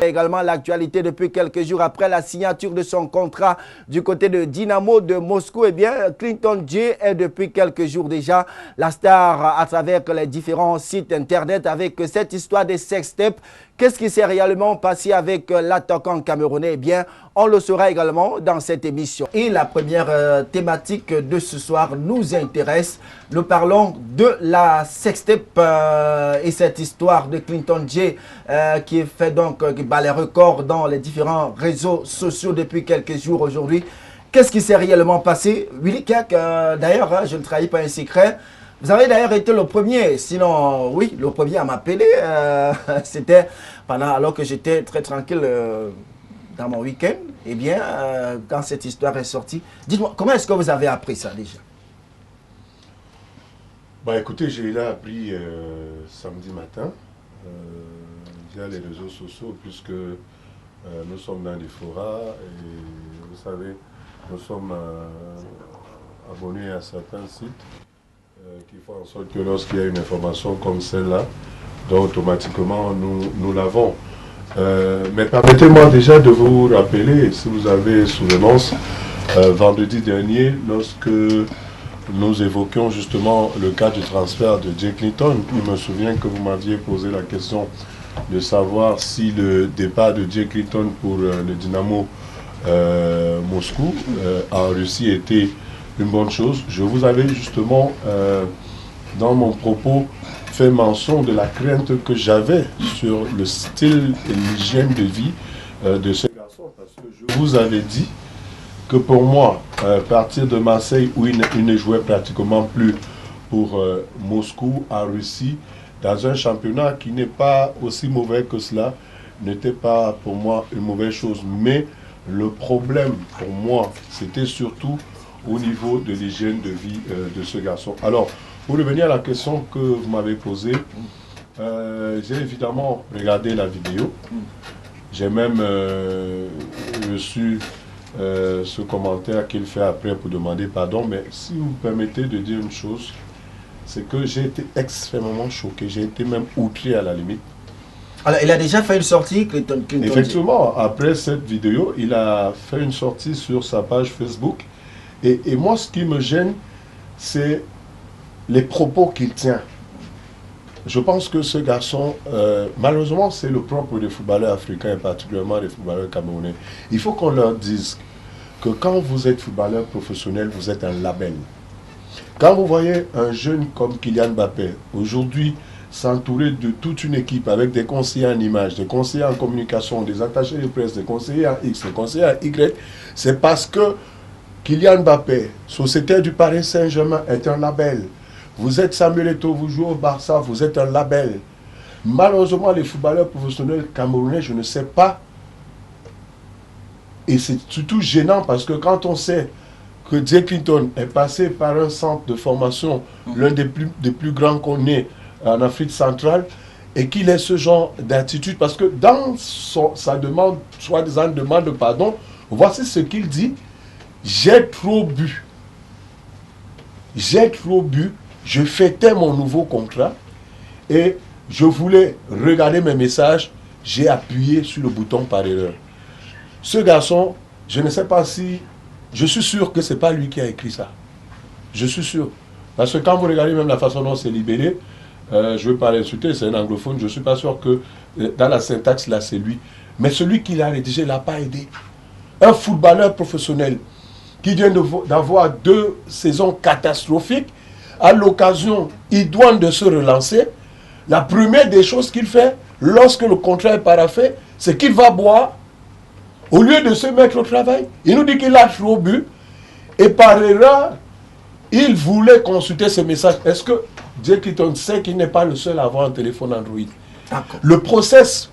Également l'actualité depuis quelques jours après la signature de son contrat du côté de Dynamo de Moscou. Eh bien, Clinton J est depuis quelques jours déjà la star à travers les différents sites internet avec cette histoire des sextapes. Qu'est-ce qui s'est réellement passé avec l'attaquant camerounais? Eh bien, on le saura également dans cette émission. Et la première thématique de ce soir nous intéresse. Nous parlons de la sextape et cette histoire de Clinton J qui fait donc qui bat les records dans les différents réseaux sociaux depuis quelques jours aujourd'hui. Qu'est-ce qui s'est réellement passé? Willy Kek, d'ailleurs, hein, je ne trahis pas un secret. Vous avez d'ailleurs été le premier, sinon, oui, le premier à m'appeler. C'était alors que j'étais très tranquille dans mon week-end. Eh bien, quand cette histoire est sortie, dites-moi, comment est-ce que vous avez appris ça déjà? Bah écoutez, j'ai appris samedi matin via les réseaux sociaux, puisque nous sommes dans des forats et vous savez, nous sommes abonnés à certains sites qui font en sorte que lorsqu'il y a une information comme celle-là, donc automatiquement nous l'avons. Mais permettez-moi déjà de vous rappeler, si vous avez souvenance, vendredi dernier, lorsque nous évoquions justement le cas du transfert de Jay Clinton, je me souviens que vous m'aviez posé la question de savoir si le départ de Jay Clinton pour le Dynamo Moscou en Russie était une bonne chose. Je vous avais justement, dans mon propos, fait mention de la crainte que j'avais sur le style et l'hygiène de vie de ce garçon, parce que je vous avais dit que pour moi, à partir de Marseille, où il ne jouait pratiquement plus pour Moscou, en Russie, dans un championnat qui n'est pas aussi mauvais que cela, n'était pas pour moi une mauvaise chose. Mais le problème pour moi, c'était surtout au niveau de l'hygiène de vie de ce garçon. Alors, pour revenir à la question que vous m'avez posée, j'ai évidemment regardé la vidéo. J'ai même reçu ce commentaire qu'il fait après pour demander pardon. Mais si vous me permettez de dire une chose, c'est que j'ai été extrêmement choqué. J'ai été même outré à la limite. Alors, il a déjà fait une sortie, Clinton. Effectivement, après cette vidéo, il a fait une sortie sur sa page Facebook. Et moi, ce qui me gêne, c'est les propos qu'il tient. Je pense que ce garçon, malheureusement, c'est le propre des footballeurs africains, et particulièrement des footballeurs camerounais. Il faut qu'on leur dise que quand vous êtes footballeur professionnel, vous êtes un label. Quand vous voyez un jeune comme Kylian Mbappé, aujourd'hui, s'entourer de toute une équipe avec des conseillers en images, des conseillers en communication, des attachés de presse, des conseillers en X, des conseillers en Y, c'est parce que Kylian Mbappé, sociétaire du Paris Saint-Germain, est un label. Vous êtes Samuel Eto'o, vous jouez au Barça, vous êtes un label. Malheureusement, les footballeurs professionnels camerounais, je ne sais pas. Et c'est surtout gênant parce que quand on sait que Jay Clinton est passé par un centre de formation, l'un des plus grands qu'on ait en Afrique centrale, et qu'il ait ce genre d'attitude, parce que dans sa demande, soi-disant demande de pardon, voici ce qu'il dit: j'ai trop bu. J'ai trop bu. Je fêtais mon nouveau contrat et je voulais regarder mes messages. J'ai appuyé sur le bouton par erreur. Ce garçon, je ne sais pas si... Je suis sûr que ce n'est pas lui qui a écrit ça. Je suis sûr. Parce que quand vous regardez même la façon dont c'est libéré, je ne veux pas l'insulter, c'est un anglophone, je ne suis pas sûr que dans la syntaxe là, c'est lui. Mais celui qui l'a rédigé ne l'a pas aidé. Un footballeur professionnel qui vient d'avoir 2 saisons catastrophiques, à l'occasion idoine de se relancer, la première des choses qu'il fait, lorsque le contrat est paraphé, c'est qu'il va boire, au lieu de se mettre au travail. Il nous dit qu'il a trop bu, et par erreur, il voulait consulter ses messages. Est-ce que Jay Clinton sait qu'il n'est pas le seul à avoir un téléphone Android? Le process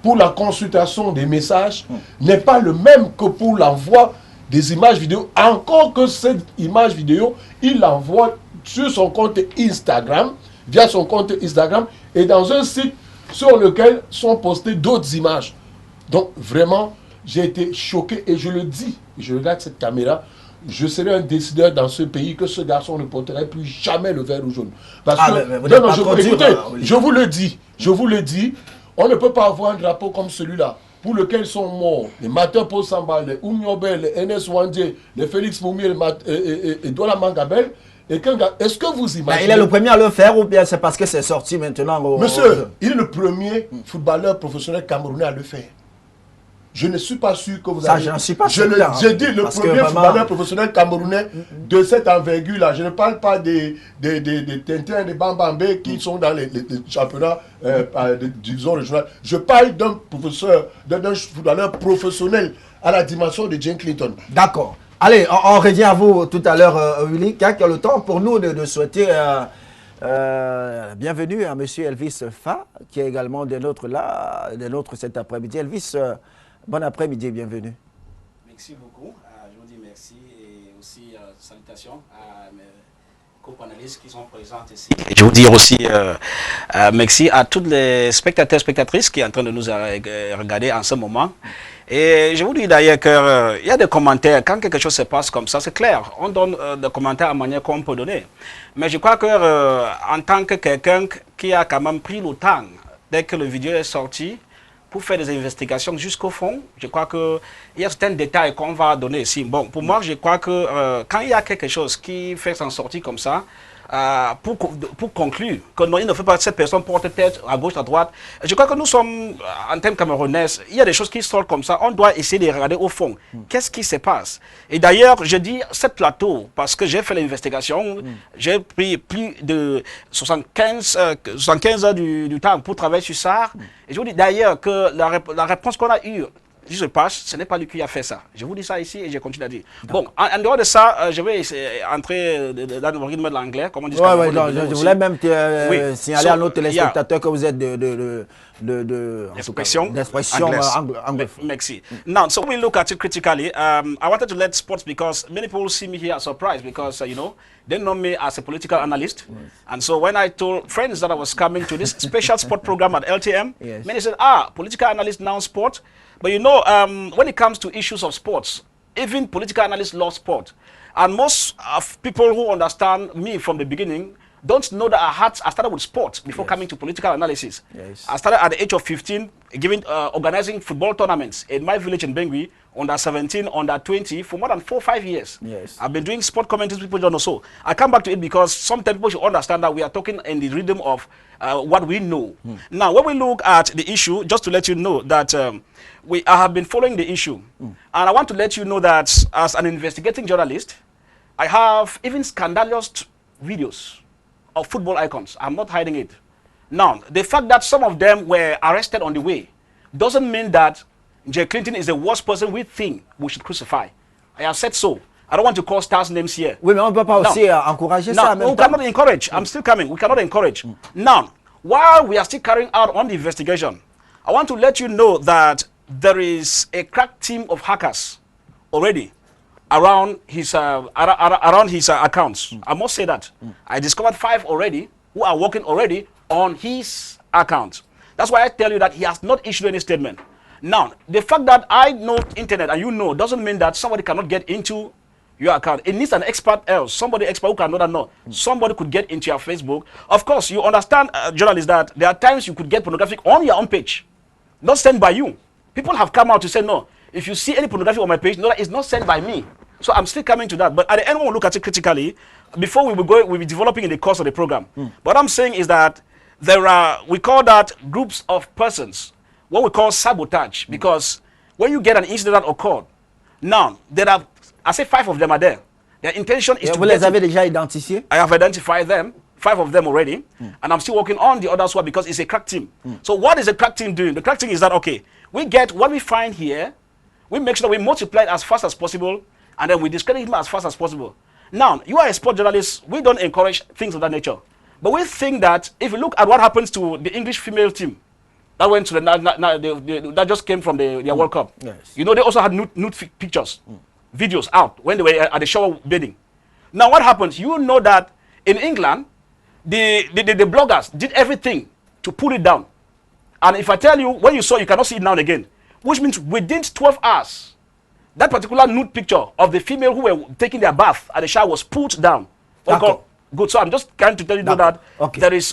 pour la consultation des messages n'est pas le même que pour l'envoi des images vidéo. Encore que cette image vidéo, il l'envoie sur son compte Instagram, via son compte Instagram, et dans un site sur lequel sont postées d'autres images. Donc vraiment, j'ai été choqué, et je le dis, je regarde cette caméra, je serai un décideur dans ce pays que ce garçon ne porterait plus jamais le vert ou jaune. Parce que, écoutez, je vous le dis, On ne peut pas avoir un drapeau comme celui-là, pour lequel sont morts les Martin Paul Samba, les Oumyobel, les Enes Wandje, les Félix Moumi et Douala Mangabel. Est-ce que vous imaginez... Il est le premier à le faire ou bien c'est parce que c'est sorti maintenant Monsieur, il est le premier footballeur professionnel camerounais à le faire. Je ne suis pas sûr que vous avez... Ça, j'en suis pas J'ai dit le premier footballeur professionnel camerounais de cette envergure-là. Je ne parle pas des Tintins, des Bambambé qui sont dans les championnats disons régionaux. Je parle d'un footballeur professionnel à la dimension de Jane Clinton. D'accord. Allez, on revient à vous tout à l'heure, Willy. Car il y a le temps pour nous de souhaiter bienvenue à M. Elvis Fa, qui est également des nôtres là, des nôtres cet après-midi. Elvis, bon après-midi, bienvenue. Merci beaucoup. Je vous dis merci et aussi salutations à mes co-panélistes qui sont présents ici. Et je vous dis aussi merci à tous les spectateurs, spectatrices qui sont en train de nous regarder en ce moment. Et je vous dis d'ailleurs qu'il y a des commentaires, quand quelque chose se passe comme ça, c'est clair, on donne des commentaires à manière qu'on peut donner. Mais je crois que en tant que quelqu'un qui a quand même pris le temps, dès que le vidéo est sorti, pour faire des investigations jusqu'au fond, je crois qu'il y a certains détails qu'on va donner ici. Bon, pour moi, je crois que quand il y a quelque chose qui fait s'en sortir comme ça, pour conclure que non, il ne faut pas que cette personne porte tête à gauche, à droite. Je crois que nous sommes, en termes camerounais, il y a des choses qui sortent comme ça. On doit essayer de regarder au fond. Qu'est-ce qui se passe? Et d'ailleurs, je dis cette plateau, parce que j'ai fait l'investigation, j'ai pris plus de 75 heures du temps pour travailler sur ça. Et je vous dis d'ailleurs que la réponse qu'on a eue, si je passe, ce n'est pas lui qui a fait ça. Je vous dis ça ici et je continue à dire. Bon, en dehors de ça, je vais entrer dans le rythme de l'anglais, comme on dit. Je voulais même signaler à nos téléspectateurs que vous êtes d'expression anglophone. Merci. Now, so we look at it critically. I wanted to let sports because many people see me here as surprised because, you know, they know me as a political analyst. Yes. And so when I told friends that I was coming to this special sport program at LTM, yes, many said, political analyst now sport. But you know, when it comes to issues of sports, even political analysts love sport. And most of people who understand me from the beginning don't know that I started with sport before coming to political analysis. Yes. I started at the age of 15, organizing football tournaments in my village in Bengui, under 17, under 20, for more than 4 or 5 years. Yes. I've been doing sport commentaries, people don't know. So I come back to it because sometimes people should understand that we are talking in the rhythm of what we know. Now, when we look at the issue, just to let you know that I have been following the issue. And I want to let you know that as an investigating journalist, I have even scandalous videos of football icons. I'm not hiding it. Now, the fact that some of them were arrested on the way doesn't mean that Jay Clinton is the worst person we think we should crucify. I have said so. I don't want to call stars names here. Oui, mais on ne peut pas aussi encourager ça. No, we cannot encourage. I'm still coming. We cannot encourage. Now, while we are still carrying out on the investigation, I want to let you know that there is a crack team of hackers already around his accounts. I must say that. I discovered 5 already who are working already on his account. That's why I tell you that he has not issued any statement. Now, the fact that I know internet and you know doesn't mean that somebody cannot get into your account. It needs an expert else, somebody expert who can know that no. Somebody could get into your Facebook. Of course, you understand, journalists, that there are times you could get pornographic on your own page, not sent by you. People have come out to say, no, if you see any pornography on my page, no, that is not sent by me. So I'm still coming to that. But at the end, we'll look at it critically before we'll be developing in the course of the program. What I'm saying is that we call that groups of persons, what we call sabotage, because when you get an incident that occurred, now, I say 5 of them are there. Their intention is to vous les avez déjà identifiés? I have identified them, 5 of them already, and I'm still working on the others one because it's a crack team. So what is the crack team doing? The crack team is that, okay, we get what we find here, we make sure that we multiply it as fast as possible, and then we discredit him as fast as possible. Now, you are a sport journalist, we don't encourage things of that nature. But we think that if you look at what happens to the English female team, that went to that just came from their World Cup. Yes. You know, they also had nude pictures, videos out when they were at the shower bathing. Now, what happens? You know that in England, the bloggers did everything to pull it down. And if I tell you, when you saw, you cannot see it now and again, which means within 12 hours, that particular nude picture of the female who were taking their bath at the shower was pulled down. Good. So I'm just trying to tell you that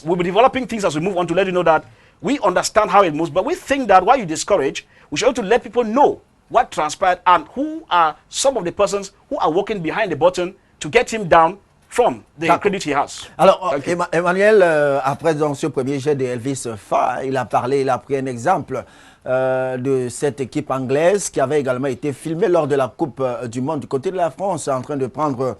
we'll be developing things as we move on to let you know that We understand how it moves, but we think that while you discourage, we should also let people know what transpired and who are some of the persons who are working behind the button to get him down from the credit he has. Alors, Emmanuel, après donc, ce premier jet de Elvis Fa, il a parlé, il a pris un exemple de cette équipe anglaise qui avait également été filmée lors de la Coupe du Monde du côté de la France, en train de prendre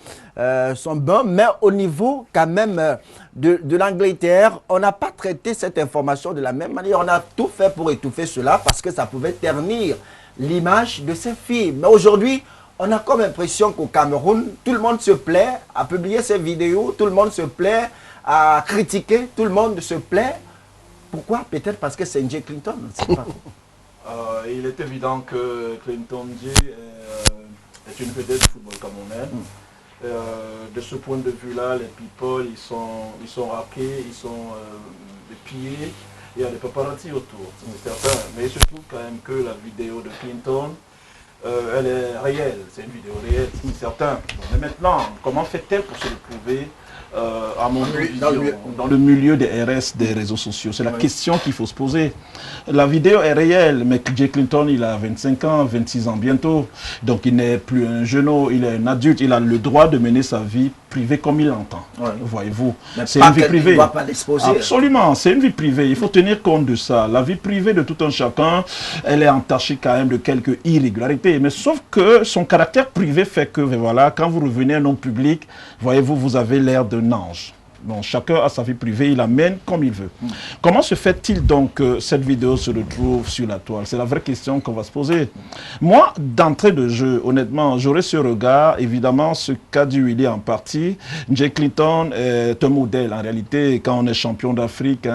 son bain. Mais au niveau quand même de l'Angleterre, on n'a pas traité cette information de la même manière. On a tout fait pour étouffer cela parce que ça pouvait ternir l'image de ces filles. Mais aujourd'hui, on a comme l'impression qu'au Cameroun, tout le monde se plaît à publier ces vidéos, tout le monde se plaît à critiquer, tout le monde se plaît. Pourquoi? Peut-être parce que c'est J. Clinton, c'est pas. Il est évident que Clinton J est une vedette du football camerounais. De ce point de vue-là, les people, ils sont raqués, ils sont pillés. Il y a des paparazzi autour, c'est certain. Mais il se trouve quand même que la vidéo de Clinton, elle est réelle, c'est une vidéo réelle, c'est certain. Mais maintenant, comment fait-elle pour se retrouver à mon dans le milieu des RS, des réseaux sociaux? C'est la question qu'il faut se poser. La vidéo est réelle, mais J. Clinton, il a 25 ans, 26 ans bientôt. Donc il n'est plus un jeune, il est un adulte, il a le droit de mener sa vie privée comme il l'entend. Voyez-vous, c'est une vie privée. Il ne doit pas l'exposer. Absolument, c'est une vie privée. Il faut tenir compte de ça. La vie privée de tout un chacun, elle est entachée quand même de quelques irrégularités. Mais sauf que son caractère privé fait que, voilà, quand vous revenez à un homme public, voyez-vous, vous avez l'air d'un ange. Bon, chacun a sa vie privée, il amène comme il veut. Comment se fait-il donc que cette vidéo se retrouve sur la toile? C'est la vraie question qu'on va se poser. Moi, d'entrée de jeu, honnêtement, j'aurais ce regard, évidemment, ce qu'a dit Willy en partie. J. Clinton est un modèle, en réalité, quand on est champion d'Afrique,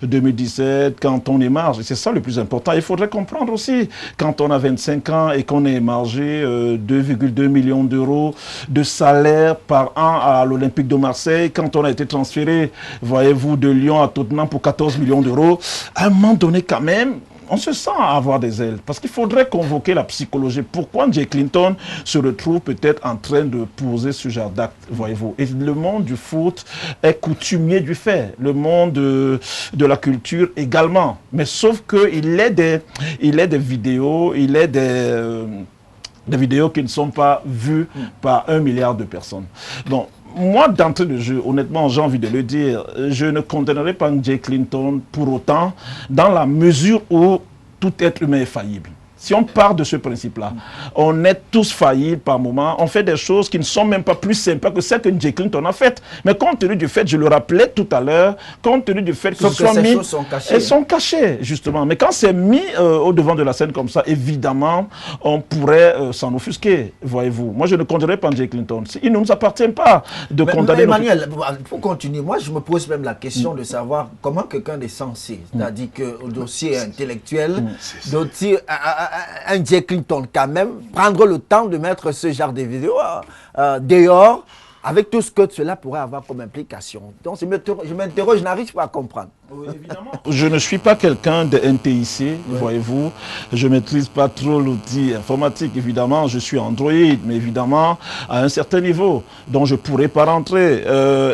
2017, quand on émarge, c'est ça le plus important. Il faudrait comprendre aussi, quand on a 25 ans et qu'on est émargé 2,2 millions d'euros de salaire par an à l'Olympique de Marseille, quand on a été transféré, voyez-vous, de Lyon à Tottenham pour 14 millions d'euros, à un moment donné quand même, on se sent avoir des ailes. Parce qu'il faudrait convoquer la psychologie. Pourquoi J. Clinton se retrouve peut-être en train de poser ce genre d'acte, voyez-vous. Et le monde du foot est coutumier du fait. Le monde de la culture également. Mais sauf qu'il est des vidéos, il est des vidéos qui ne sont pas vues par 1 milliard de personnes. Donc, moi, d'entrée de jeu, honnêtement, j'ai envie de le dire, je ne condamnerai pas J. Clinton pour autant, dans la mesure où tout être humain est faillible. Si on part de ce principe-là, on est tous faillibles par moment, on fait des choses qui ne sont même pas plus sympas que celles que J. Clinton a faites. Mais compte tenu du fait, je le rappelais tout à l'heure, compte tenu du fait que ce soit mis, elles sont cachées, justement. Mais quand c'est mis au devant de la scène comme ça, évidemment, on pourrait s'en offusquer, voyez-vous. Moi, je ne condamnerai pas J. Clinton. Il ne nous appartient pas de condamner... Emmanuel, pour continuer, moi, je me pose même la question de savoir comment quelqu'un est censé, c'est-à-dire qu'au dossier intellectuel, dossier... un J. Clinton quand même, prendre le temps de mettre ce genre de vidéos dehors, avec tout ce que cela pourrait avoir comme implication. Donc je m'interroge, je n'arrive pas à comprendre. Oui, évidemment. Je ne suis pas quelqu'un de NTIC, voyez-vous. Je ne maîtrise pas trop l'outil informatique, évidemment. Je suis Android, mais évidemment, à un certain niveau. Donc je ne pourrais pas rentrer.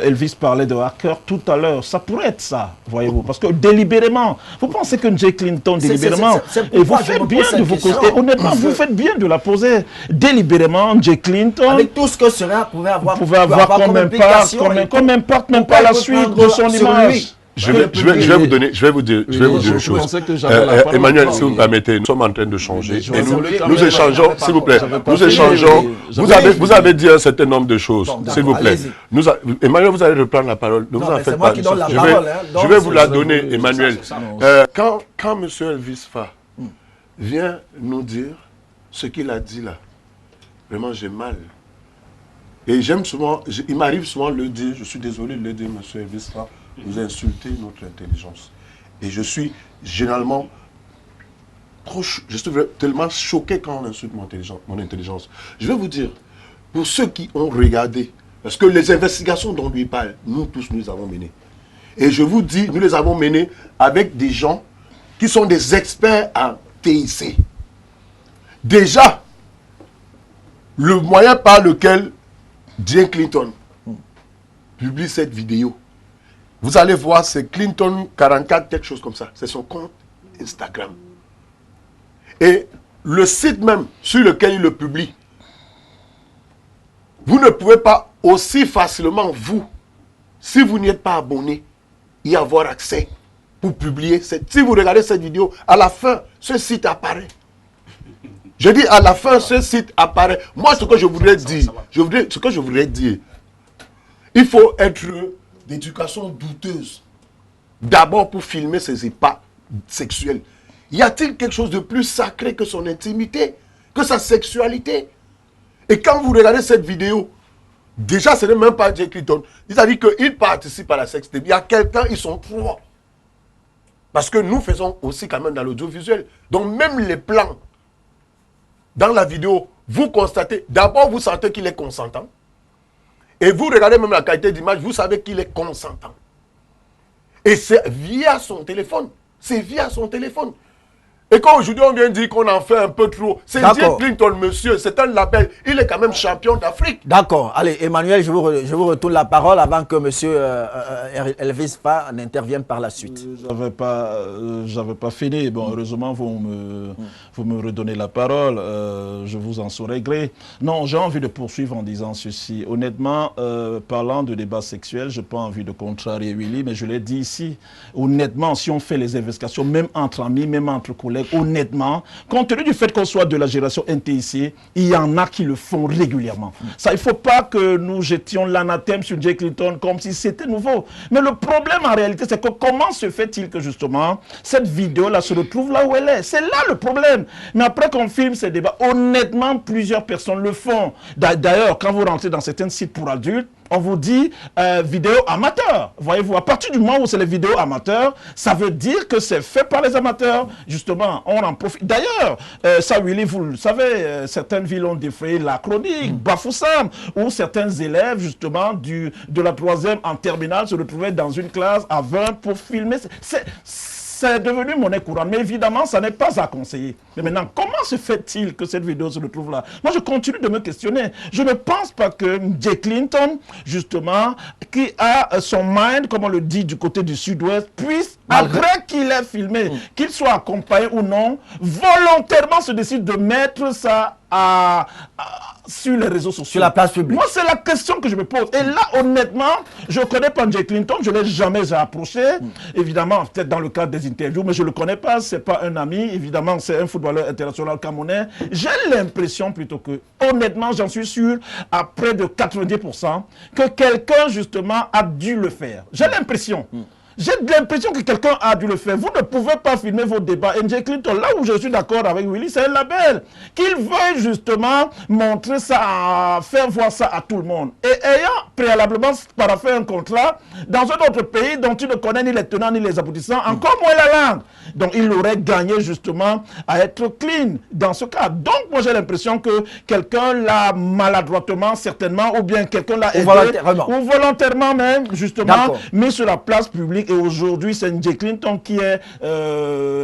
Elvis parlait de hacker tout à l'heure. Ça pourrait être ça, voyez-vous. Parce que délibérément, vous pensez que J. Clinton, délibérément, et vous faites bien de vous poser, et honnêtement, vous faites bien de la poser. Délibérément, J. Clinton, avec tout ce que cela pouvait avoir comme impact, même pas la suite de son image. Je vais vous donner une chose. Emmanuel, si vous me permettez, nous sommes en train de changer. Et nous échangeons, s'il vous plaît, nous échangeons. Vous avez dit un certain nombre de choses, s'il vous plaît. Emmanuel, vous allez reprendre la parole. Ne vous en faites pas. Je vais vous la donner, Emmanuel. Quand M. Elvis Fa vient nous dire ce qu'il a dit là, vraiment j'ai mal. Et j'aime souvent, il m'arrive souvent de le dire, je suis désolé de le dire, M. Elvis Fa, vous insultez notre intelligence. Et je suis généralement je suis tellement choqué quand on insulte mon intelligence. Je vais vous dire, pour ceux qui ont regardé, parce que les investigations dont lui parle, nous tous, nous les avons menées. Et je vous dis, nous les avons menées avec des gens qui sont des experts en TIC. Déjà, le moyen par lequel J. Clinton publie cette vidéo Vous allez voir, c'est Clinton 44, quelque chose comme ça. C'est son compte Instagram. Et le site même sur lequel il le publie, vous ne pouvez pas aussi facilement, vous, si vous n'y êtes pas abonné, y avoir accès pour publier. Si vous regardez cette vidéo, à la fin, ce site apparaît. Je dis à la fin, ce site apparaît. Moi, ce que je voudrais dire, il faut être d'éducation douteuse. D'abord pour filmer ses pas sexuels. Y a-t-il quelque chose de plus sacré que son intimité, que sa sexualité? Et quand vous regardez cette vidéo, déjà ce n'est même pas Jay Clinton. C'est-à-dire qu'il participe à la sextape. Il y a quelqu'un, ils sont trois. Parce que nous faisons aussi quand même dans l'audiovisuel. Donc même les plans, dans la vidéo, vous constatez, d'abord vous sentez qu'il est consentant. Et vous regardez même la qualité d'image, vous savez qu'il est consentant. Et c'est via son téléphone. C'est via son téléphone. Et quand aujourd'hui on vient dire qu'on en fait un peu trop, c'est Jay Clinton, monsieur, c'est un label. Il est quand même champion d'Afrique. D'accord. Allez, Emmanuel, je vous retourne la parole avant que monsieur Elvis Fa n'intervienne par la suite. J'avais pas fini. Bon, heureusement, vous me redonnez la parole. Je vous en saurai gré. Non, j'ai envie de poursuivre en disant ceci. Honnêtement, parlant de débat sexuel, je n'ai pas envie de contrarier Willy, mais je l'ai dit ici. Honnêtement, si on fait les investigations, même entre amis, même entre collègues, honnêtement, compte tenu du fait qu'on soit de la génération NTIC, il y en a qui le font régulièrement. Ça, il ne faut pas que nous jetions l'anathème sur Jay Clinton comme si c'était nouveau. Mais le problème en réalité, c'est que comment se fait-il que justement, cette vidéo-là se retrouve là où elle est? C'est là le problème. Mais après qu'on filme ces débats, honnêtement, plusieurs personnes le font. D'ailleurs, quand vous rentrez dans certains sites pour adultes, on vous dit vidéo amateur. Voyez-vous, à partir du moment où c'est les vidéos amateurs, ça veut dire que c'est fait par les amateurs. Justement, on en profite. D'ailleurs, ça, Willy, vous le savez, certaines villes ont défrayé la chronique, Bafoussam, où certains élèves, justement, de la 3e en terminale se retrouvaient dans une classe à 20 pour filmer. C'est devenu monnaie courante, mais évidemment, ça n'est pas à conseiller. Mais maintenant, comment se fait-il que cette vidéo se retrouve là? Moi, je continue de me questionner. Je ne pense pas que Jay Clinton, justement, qui a son mind, comme on le dit du côté du sud-ouest, puisse, après qu'il ait filmé, qu'il soit accompagné ou non, volontairement se décide de mettre ça sur les réseaux sociaux. Sur la place publique. Moi, c'est la question que je me pose. Et là, honnêtement, je ne connais pas Jay Clinton, je ne l'ai jamais approché. Évidemment, peut-être dans le cadre des interviews, mais je ne le connais pas, ce n'est pas un ami. Évidemment, c'est un footballeur international camerounais. J'ai l'impression plutôt que, honnêtement, j'en suis sûr, à près de 90%, que quelqu'un, justement, a dû le faire. J'ai l'impression. J'ai l'impression que quelqu'un a dû le faire. Vous ne pouvez pas filmer vos débats. Et Jay Clinton, là où je suis d'accord avec Willy, c'est un label. Qu'il veuille justement montrer ça, faire voir ça à tout le monde. Et ayant préalablement paraphé un contrat dans un autre pays dont tu ne connais ni les tenants ni les aboutissants, encore moins la langue. Donc il aurait gagné justement à être clean dans ce cas. Donc moi j'ai l'impression que quelqu'un l'a maladroitement certainement, ou bien quelqu'un l'a aidé, ou volontairement même justement mis sur la place publique. Et aujourd'hui, c'est Jay Clinton qui est,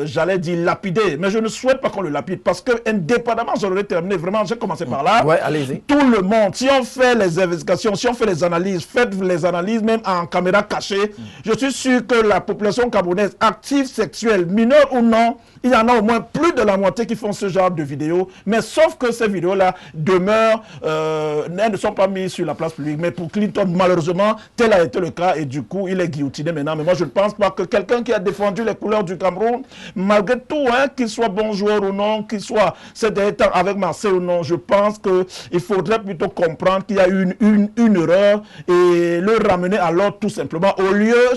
j'allais dire, lapidé. Mais je ne souhaite pas qu'on le lapide parce que, indépendamment, j'aurais terminé, vraiment, j'ai commencé par là. Ouais, allez-y. Tout le monde, si on fait les investigations, si on fait les analyses, faites les analyses même en caméra cachée, je suis sûr que la population camerounaise, active, sexuelle, mineure ou non, il y en a au moins plus de la moitié qui font ce genre de vidéos. Mais sauf que ces vidéos-là demeurent, elles ne sont pas mises sur la place publique. Mais pour Clinton, malheureusement, tel a été le cas et du coup, il est guillotiné maintenant. Mais moi, je ne pense pas que quelqu'un qui a défendu les couleurs du Cameroun, malgré tout, hein, qu'il soit bon joueur ou non, qu'il soit ces derniers temps avec Marseille ou non, je pense qu'il faudrait plutôt comprendre qu'il y a eu une erreur et le ramener à l'ordre tout simplement au lieu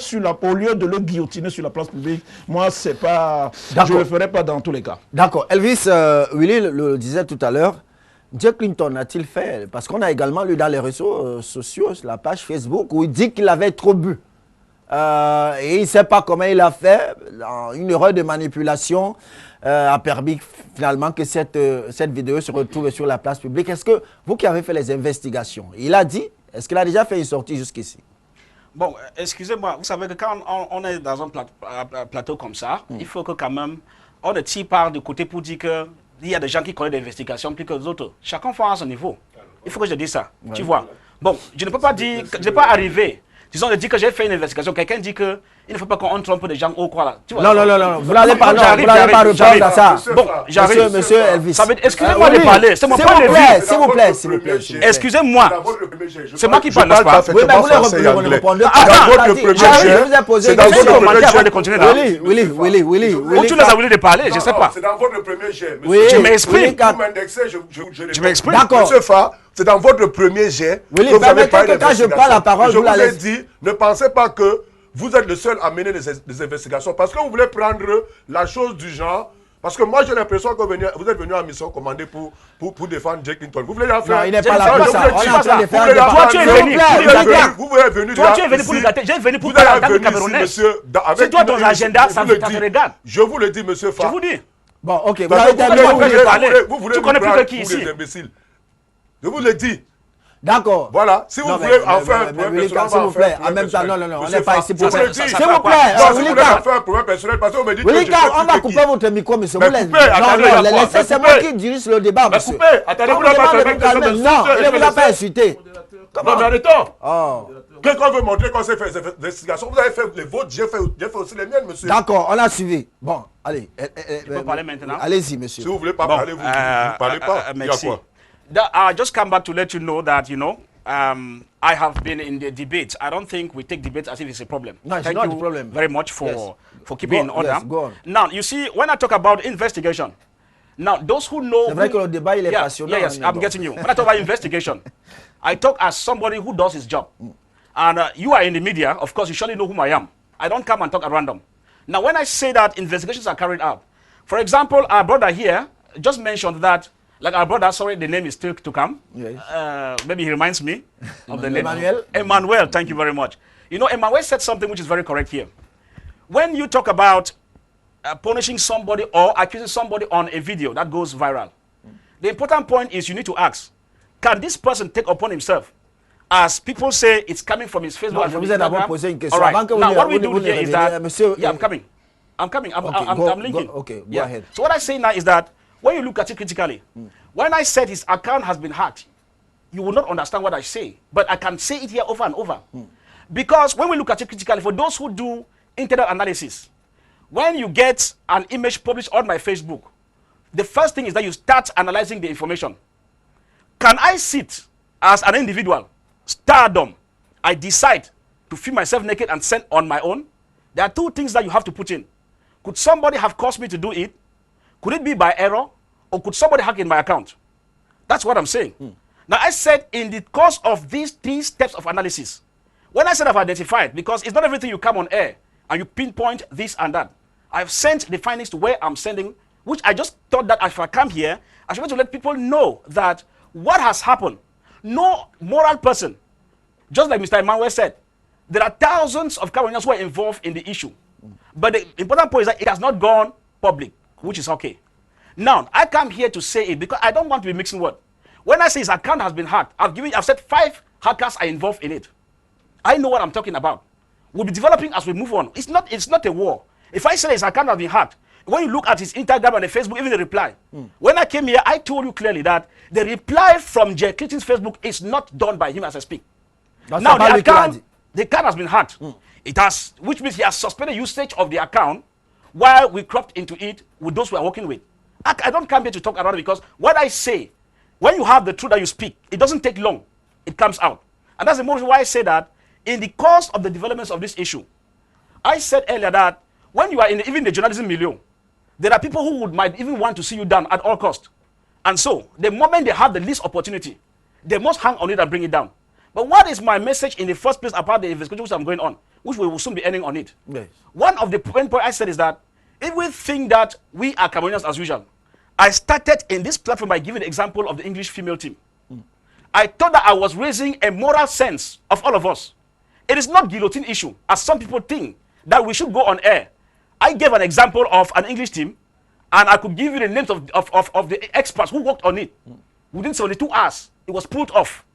de le guillotiner sur la place publique. Moi, c'est pas... Je ne le ferai pas dans tous les cas. D'accord. Elvis, Willy le disait tout à l'heure, Jay Clinton a-t-il fait? Parce qu'on a également lu dans les réseaux sociaux, sur la page Facebook, où il dit qu'il avait trop bu. Et il ne sait pas comment il a fait. Une erreur de manipulation a permis finalement que cette vidéo se retrouve sur la place publique. Est-ce que vous qui avez fait les investigations, il a dit, est-ce qu'il a déjà fait une sortie jusqu'ici? Bon, excusez-moi, vous savez que quand on est dans un plateau comme ça, il faut que quand même, on ne tire pas du côté pour dire qu'il y a des gens qui connaissent l'investigation plus que les autres. Chacun fait à son niveau. Il faut que je dise ça, tu vois. Bon, je ne peux pas dire, je ne peux pas arriver Disons, on dit que j'ai fait une investigation. Quelqu'un dit que il ne faut pas qu'on trompe des gens ou quoi là. Tu vois, non. Vous n'allez pas répondre à ça. Bon, j'arrive. Monsieur Elvis. Excusez-moi de parler. C'est mon point de vue. S'il vous plaît. Excusez-moi. C'est moi qui parle, n'est-ce pas? Oui, mais vous ne répondez pas. Je vous ai posé une question avant de continuer là. Willy. Où tu les as voulu de parler, je ne sais pas. C'est dans votre premier jet. Je m'exprime. Vous m'indexez, Je m'exprime. D'accord. Monsieur Fa, c'est dans votre premier jet que vous avez parlé que quand je prends la parole, je vous la vous ai laissez. dit, ne pensez pas que vous êtes le seul à mener des investigations. Parce que vous voulez prendre la chose du genre. Parce que moi, j'ai l'impression que vous êtes venu en mission commandée pour défendre Jake Clinton. Vous voulez la faire? Non, il n'est pas là pour ça. On est en train de faire un débat. Toi, tu es venu. Vous êtes venu. Toi, tu es venu pour nous gâter. J'ai venu pour parler en tant que Camerounais. C'est toi ton agenda, ça te regarde. Je vous le dis, monsieur Fa. Je vous dis. Bon, ok. Vous avez parlé. Vous voulez Tu connais plus que qui ici? des imbéciles. Je vous le dis. D'accord. Voilà, si vous voulez en faire un problème personnel, s'il vous plaît, en même temps, non, on n'est pas ici pour ça. S'il vous plaît, non, si vous voulez en faire un problème personnel, parce que vous me dites que on va couper votre micro, monsieur. Non, laissez, c'est moi qui dirige le débat, monsieur. Attendez, vous n'avez pas permis que non, il ne vous a pas insulté. Non, mais arrêtons. Quelqu'un veut montrer qu'on s'est fait des investigations. Vous avez fait les vôtres, j'ai fait aussi les miennes, monsieur. D'accord, on a suivi. Bon, allez. Tu peux parler maintenant. Allez-y, monsieur. Si vous ne voulez pas parler, vous ne parlez pas. Merci. I just come back to let you know that, I have been in the debate. I don't think we take debates as if it's a problem. No, it's Thank not you a problem. very much for keeping in order. Yes, go on. Now, you see, when I talk about investigation, now those who know... C'est vrai que le débat, il est passionnant. Yes, I'm getting you. When I talk about investigation, I talk as somebody who does his job. And you are in the media, of course, you surely know whom I am. I don't come and talk at random. Now, when I say that investigations are carried out, for example, our brother here just mentioned that, like our brother, sorry, the name is still to come. Yes. Maybe he reminds me of the name. Emmanuel, thank you very much. Emmanuel said something which is very correct here. When you talk about punishing somebody or accusing somebody on a video that goes viral, the important point is you need to ask, can this person take upon himself, as people say it's coming from his Facebook and from his Instagram? All right. Now, what we do here is that... Yeah, I'm coming. I'm linking. Okay, go ahead. So what I say now is that when you look at it critically, when I said his account has been hacked, you will not understand what I say. But I can say it here over and over. Because when we look at it critically, for those who do internet analysis, when you get an image published on my Facebook, the first thing is that you start analyzing the information. Can I sit as an individual, stardom, I decide to film myself naked and send on my own? There are two things that you have to put in. Could somebody have caused me to do it? Could it be by error? Or could somebody hack in my account? That's what I'm saying. Now, I said in the course of these 3 steps of analysis, when I said I've identified, because it's not everything you come on air and you pinpoint this and that. I've sent the findings to where I'm sending, which I just thought that if I come here, I should be able to let people know that what has happened, no moral person, just like Mr. Emmanuel said, there are thousands of Cameroonians who are involved in the issue. But the important point is that it has not gone public, which is okay. Now, I come here to say it because I don't want to be mixing words. When I say his account has been hacked, I've said 5 hackers are involved in it. I know what I'm talking about. We'll be developing as we move on. It's not a war. If I say his account has been hacked, when you look at his Instagram and the Facebook, even the reply, when I came here, I told you clearly that the reply from Jay Clinton's Facebook is not done by him as I speak. That's now, the account has been hacked. Which means he has suspended usage of the account while we cropped into it with those we are working with. I don't come here to talk around it because what I say, when you have the truth that you speak, it doesn't take long. It comes out. And that's the reason why I say that in the course of the developments of this issue, I said earlier that when you are even the journalism milieu, there are people who might even want to see you down at all costs. And so, the moment they have the least opportunity, they must hang on it and bring it down. But what is my message in the first place about the investigation which I'm going on, which we will soon be ending on it? Yes. One of the point I said is that if we think that we are Cameroonians as usual, I started in this platform by giving the example of the English female team. I thought that I was raising a moral sense of all of us. It is not guillotine issue, as some people think, that we should go on air. I gave an example of an English team, and I could give you the names of the experts who worked on it. Within 72 hours, it was pulled off.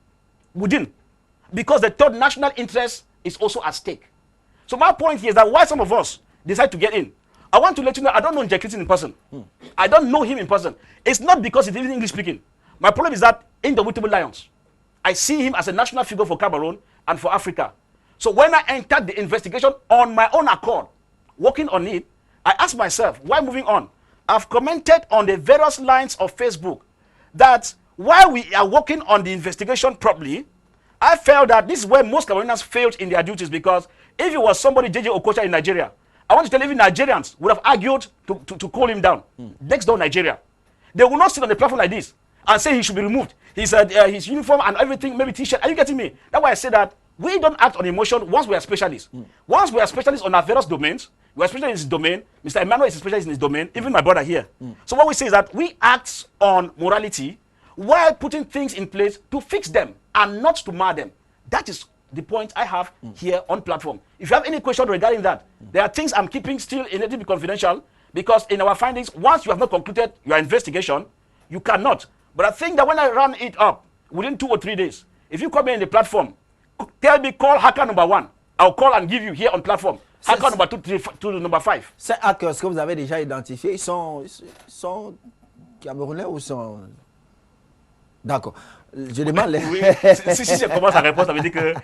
Because the third national interest is also at stake. So my point here is that why some of us decide to get in. I want to let you know, I don't know Jay Clinton in person. I don't know him in person. It's not because he's English speaking. My problem is that indomitable lions. I see him as a national figure for Cameroon and for Africa. So when I entered the investigation on my own accord, working on it, I asked myself, why moving on? I've commented on the various lines of Facebook that while we are working on the investigation properly, I felt that this is where most Cameroonians failed in their duties, because if it was somebody, JJ Okocha in Nigeria, I want to tell you, even Nigerians would have argued to call him down. Next door Nigeria. They will not sit on the platform like this and say he should be removed. He said his uniform and everything, maybe t-shirt. Are you getting me? That's why I say that we don't act on emotion once we are specialists. Once we are specialists on our various domains, we are specialists in his domain. Mr. Emmanuel is a specialist in his domain, even my brother here. So what we say is that we act on morality while putting things in place to fix them and not to mar them. That is the point I have here on platform. If you have any question regarding that, there are things I'm keeping still in it confidential, because in our findings, once you have not concluded your investigation, you cannot. But I think that when I run it up within 2 or 3 days, if you come in the platform, tell me, call hacker number 1. I'll call and give you here on platform. Hacker number 2 to number 5. Ces hackers que vous avez déjà identifiés, ils sont camerounais ou sont... D'accord. Je demande les... Oui, si je commence à répondre, ça veut dire que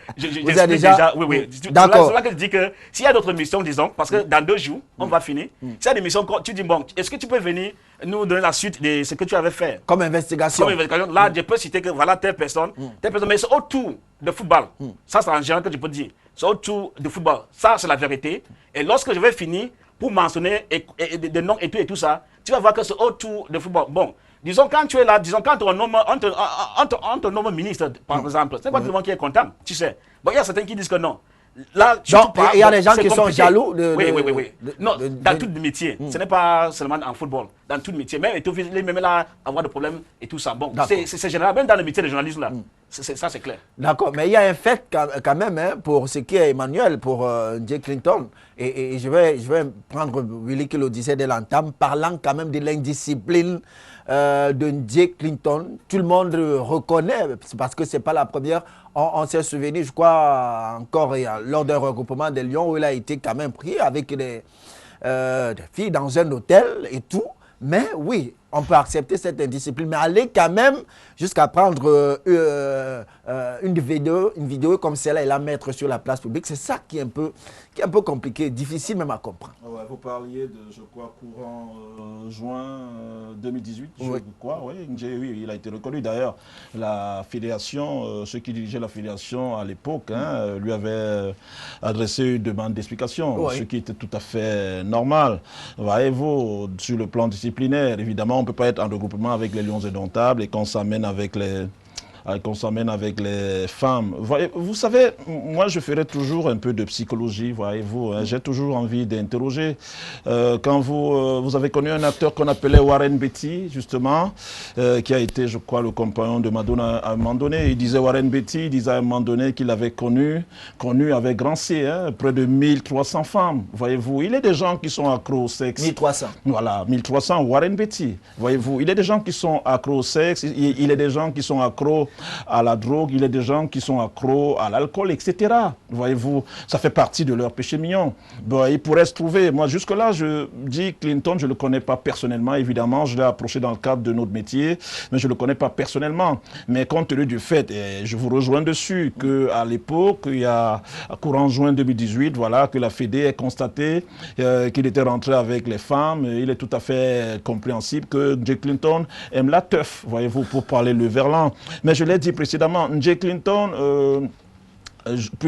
vous avez déjà... Oui. D'accord. C'est là que je dis que s'il y a d'autres missions, disons, parce que dans 2 jours, on va finir. S'il y a des missions, tu dis, bon, est-ce que tu peux venir nous donner la suite de ce que tu avais fait? Comme investigation. Comme investigation. Là, je peux citer que voilà telle personne, mais c'est autour de football. Ça, c'est en général que je peux dire. C'est autour de football. Ça, c'est la vérité. Et lorsque je vais finir pour mentionner des noms et tout ça, tu vas voir que c'est autour de football. Bon. Disons, quand tu es là, disons, quand on te nomme ministre, par exemple, c'est pas tout le monde qui est content, tu sais. Bon, il y a certains qui disent que non. Là, donc, il y a des gens qui sont jaloux de... Oui. Non, dans tout le métier. Ce n'est pas seulement en football. Dans tout le métier. Même là, avoir des problèmes et tout ça. Bon, c'est général. Même dans le métier de journaliste, là. Ça, c'est clair. D'accord. Mais il y a un fait quand même, hein, pour ce qui est Emmanuel, pour J. Clinton. Et je vais prendre Willy qui le disait dès l'entame, parlant quand même de l'indiscipline de J. Clinton. Tout le monde reconnaît, parce que ce n'est pas la première. On s'est souvenu, je crois, encore lors d'un regroupement de Lyon, où il a été quand même pris avec des filles dans un hôtel et tout. Mais oui, on peut accepter cette indiscipline, mais aller quand même jusqu'à prendre une vidéo comme celle-là et la mettre sur la place publique, c'est ça qui est un peu compliqué, difficile même à comprendre. Ouais, vous parliez de, je crois, courant juin 2018, oui. Je crois, oui, il a été reconnu. D'ailleurs, la fédération, ceux qui dirigeaient la fédération à l'époque, lui avaient adressé une demande d'explication, ce qui était tout à fait normal. Voyez-vous, sur le plan disciplinaire, évidemment, on ne peut pas être en regroupement avec les Lions indomptables et qu'on s'amène avec les femmes. Vous savez, moi je ferai toujours un peu de psychologie, voyez-vous. J'ai toujours envie d'interroger. Quand vous avez connu un acteur qu'on appelait Warren Beatty, justement, qui a été, je crois, le compagnon de Madonna à un moment donné. Warren Beatty disait à un moment donné qu'il avait connu avec grand C, près de 1300 femmes, voyez-vous. Il y a des gens qui sont accros au sexe. 1300. Voilà, 1300, Warren Beatty, voyez-vous. Il y a des gens qui sont accros au sexe, il y a des gens qui sont accros à la drogue, il y a des gens qui sont accros à l'alcool, etc. Voyez-vous, ça fait partie de leur péché mignon. Bon, ils pourraient se trouver. Moi, jusque-là, je dis Clinton, je ne le connais pas personnellement, évidemment. Je l'ai approché dans le cadre de notre métier, mais je ne le connais pas personnellement. Mais compte tenu du fait, et je vous rejoins dessus, qu'à l'époque, il y a courant juin 2018, voilà, que la Fédé ait constaté qu'il était rentré avec les femmes. Il est tout à fait compréhensible que J. Clinton aime la teuf, voyez-vous, pour parler le verlan. Mais je l'ai dit précédemment, J. Clinton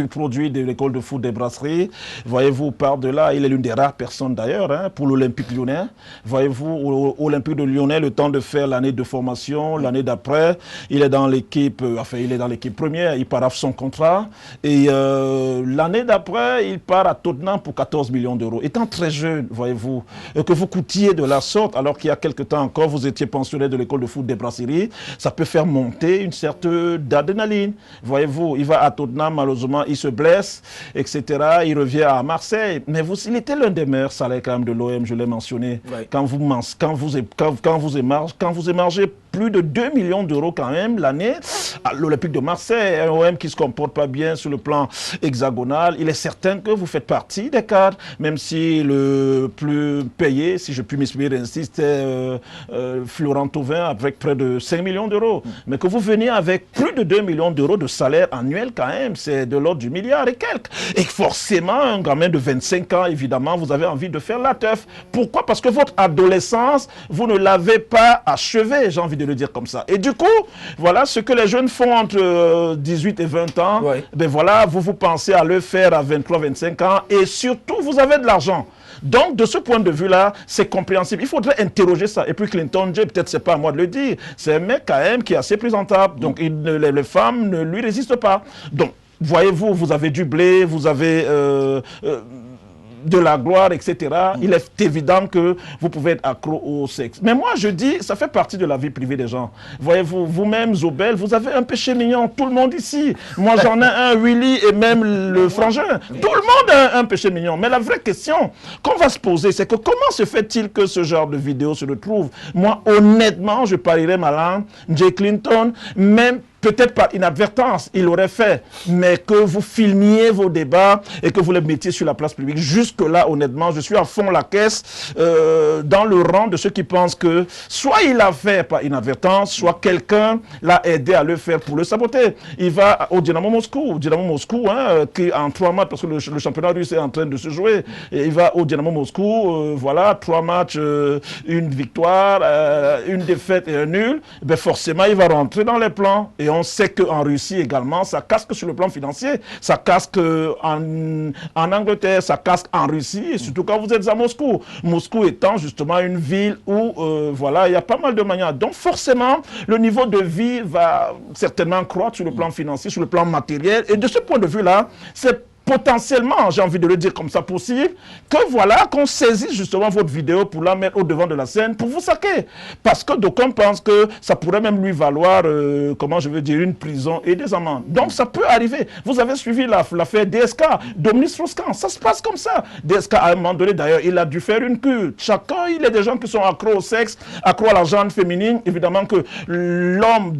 produit de l'école de foot des Brasseries. Voyez-vous, par-delà, il est l'une des rares personnes d'ailleurs pour l'Olympique lyonnais. Voyez-vous, Olympique de Lyonnais, le temps de faire l'année de formation, l'année d'après, il est dans l'équipe, il est dans l'équipe première, il part à son contrat. Et l'année d'après, il part à Tottenham pour 14 millions d'euros. Étant très jeune, voyez-vous, que vous coûtiez de la sorte, alors qu'il y a quelque temps encore, vous étiez pensionnaire de l'école de foot des Brasseries, ça peut faire monter une certaine adrénaline. Voyez-vous, il va à Tottenham, malheureusement, il se blesse, etc. Il revient à Marseille. Mais il était l'un des meilleurs salaires quand même de l'OM, je l'ai mentionné. Ouais. Quand vous émargez plus de 2 millions d'euros quand même l'année. L'Olympique de Marseille, un OM qui ne se comporte pas bien sur le plan hexagonal. Il est certain que vous faites partie des cadres, même si le plus payé, si je puis m'exprimer ainsi, c'était Florent Thauvin avec près de 5 millions d'euros. Mais que vous veniez avec plus de 2 millions d'euros de salaire annuel quand même, c'est de l'ordre du milliard et quelques. Et forcément, un gamin de 25 ans, évidemment, vous avez envie de faire la teuf. Pourquoi? Parce que votre adolescence, vous ne l'avez pas achevée, j'ai envie de le dire comme ça. Et du coup, voilà ce que les jeunes font entre 18 et 20 ans. Ouais. Ben voilà, vous pensez à le faire à 23, 25 ans et surtout, vous avez de l'argent. Donc, de ce point de vue-là, c'est compréhensible. Il faudrait interroger ça. Et puis Clinton J, peut-être c'est pas à moi de le dire, c'est un mec quand même qui est assez présentable. Donc, les femmes ne lui résistent pas. Donc, voyez-vous, vous avez du blé, vous avez de la gloire, etc. Il est évident que vous pouvez être accro au sexe. Mais moi, je dis, ça fait partie de la vie privée des gens. Voyez-vous, vous-même, Zobel, vous avez un péché mignon. Tout le monde ici. Moi, j'en ai un, Willy et même le frangin. Tout le monde a un péché mignon. Mais la vraie question qu'on va se poser, c'est que comment se fait-il que ce genre de vidéo se retrouve? Moi, honnêtement, je parierais ma langue, Jay Clinton, même peut-être par inadvertance, il aurait fait, mais que vous filmiez vos débats et que vous les mettiez sur la place publique. Jusque-là, honnêtement, je suis à fond la caisse dans le rang de ceux qui pensent que soit il a fait par inadvertance, soit quelqu'un l'a aidé à le faire pour le saboter. Il va au Dynamo Moscou, hein, qui en 3 matchs, parce que le championnat russe est en train de se jouer, et il va au Dynamo Moscou, voilà, 3 matchs, une victoire, une défaite et un nul, ben forcément il va rentrer dans les plans. Et on sait qu'en Russie également, ça casque sur le plan financier, ça casque en Angleterre, ça casque en Russie, et surtout quand vous êtes à Moscou. Moscou étant justement une ville où, voilà, il y a pas mal de manières. Donc forcément, le niveau de vie va certainement croître sur le plan financier, sur le plan matériel. Et de ce point de vue-là, c'est potentiellement, j'ai envie de le dire comme ça, possible, que voilà, qu'on saisisse justement votre vidéo pour la mettre au devant de la scène, pour vous saquer. Parce que d'aucuns pensent que ça pourrait même lui valoir, comment je veux dire, une prison et des amendes. Donc ça peut arriver. Vous avez suivi l'affaire DSK, Dominique Strauss-Kahn, ça se passe comme ça. DSK, à un moment donné, d'ailleurs, il a dû faire une cure. Chacun, il y a des gens qui sont accros au sexe, accros à la genre féminine. Évidemment que l'homme,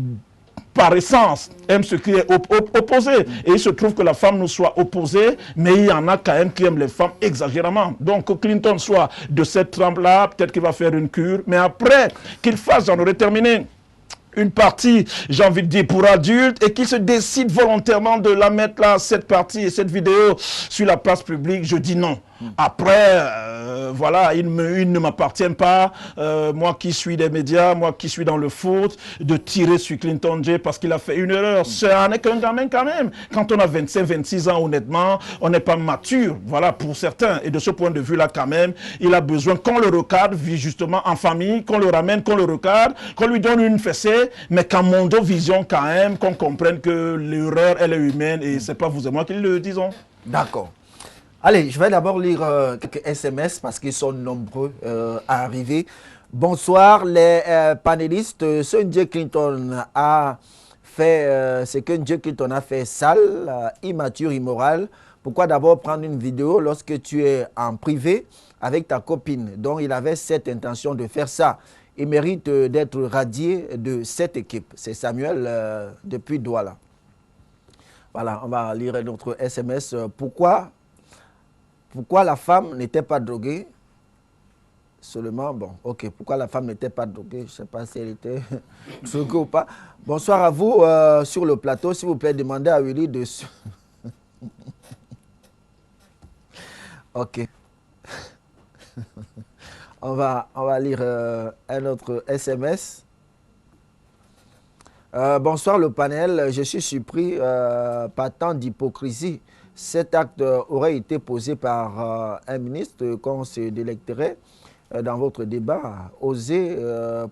par essence, aime ce qui est opposé. Et il se trouve que la femme nous soit opposée, mais il y en a quand même qui aiment les femmes exagérément. Donc que Clinton soit de cette trempe-là, peut-être qu'il va faire une cure, mais après qu'il fasse, j'en aurais terminé, une partie, j'ai envie de dire, pour adultes, et qu'il se décide volontairement de la mettre là, cette partie et cette vidéo sur la place publique, je dis non. Après, voilà, il ne m'appartient pas, moi qui suis des médias, moi qui suis dans le foot, de tirer sur Clinton J parce qu'il a fait une erreur. Ce n'est qu'un gamin quand même. Quand on a 25, 26 ans, honnêtement, on n'est pas mature, voilà, pour certains. Et de ce point de vue-là, quand même, il a besoin qu'on le recadre, vit justement en famille, qu'on le ramène, qu'on le recadre, qu'on lui donne une fessée, mais qu'en mondovision quand même, qu'on comprenne que l'erreur, elle est humaine et c'est pas vous et moi qui le disons. D'accord. Allez, je vais d'abord lire quelques SMS parce qu'ils sont nombreux à arriver. Bonsoir les panélistes. Ce Jay Clinton a fait, ce que Jay Clinton a fait sale, immature, immoral. Pourquoi d'abord prendre une vidéo lorsque tu es en privé avec ta copine? Donc il avait cette intention de faire ça. Il mérite d'être radié de cette équipe. C'est Samuel depuis Douala. Voilà, on va lire notre SMS. Pourquoi la femme n'était pas droguée? Seulement, bon, ok. Pourquoi la femme n'était pas droguée? Je ne sais pas si elle était droguée ou pas. Bonsoir à vous sur le plateau. S'il vous plaît, demandez à Willy de... Ok. on va lire un autre SMS. Bonsoir le panel. Je suis surpris par tant d'hypocrisie. Cet acte aurait été posé par un ministre qu'on se délecterait dans votre débat. Oser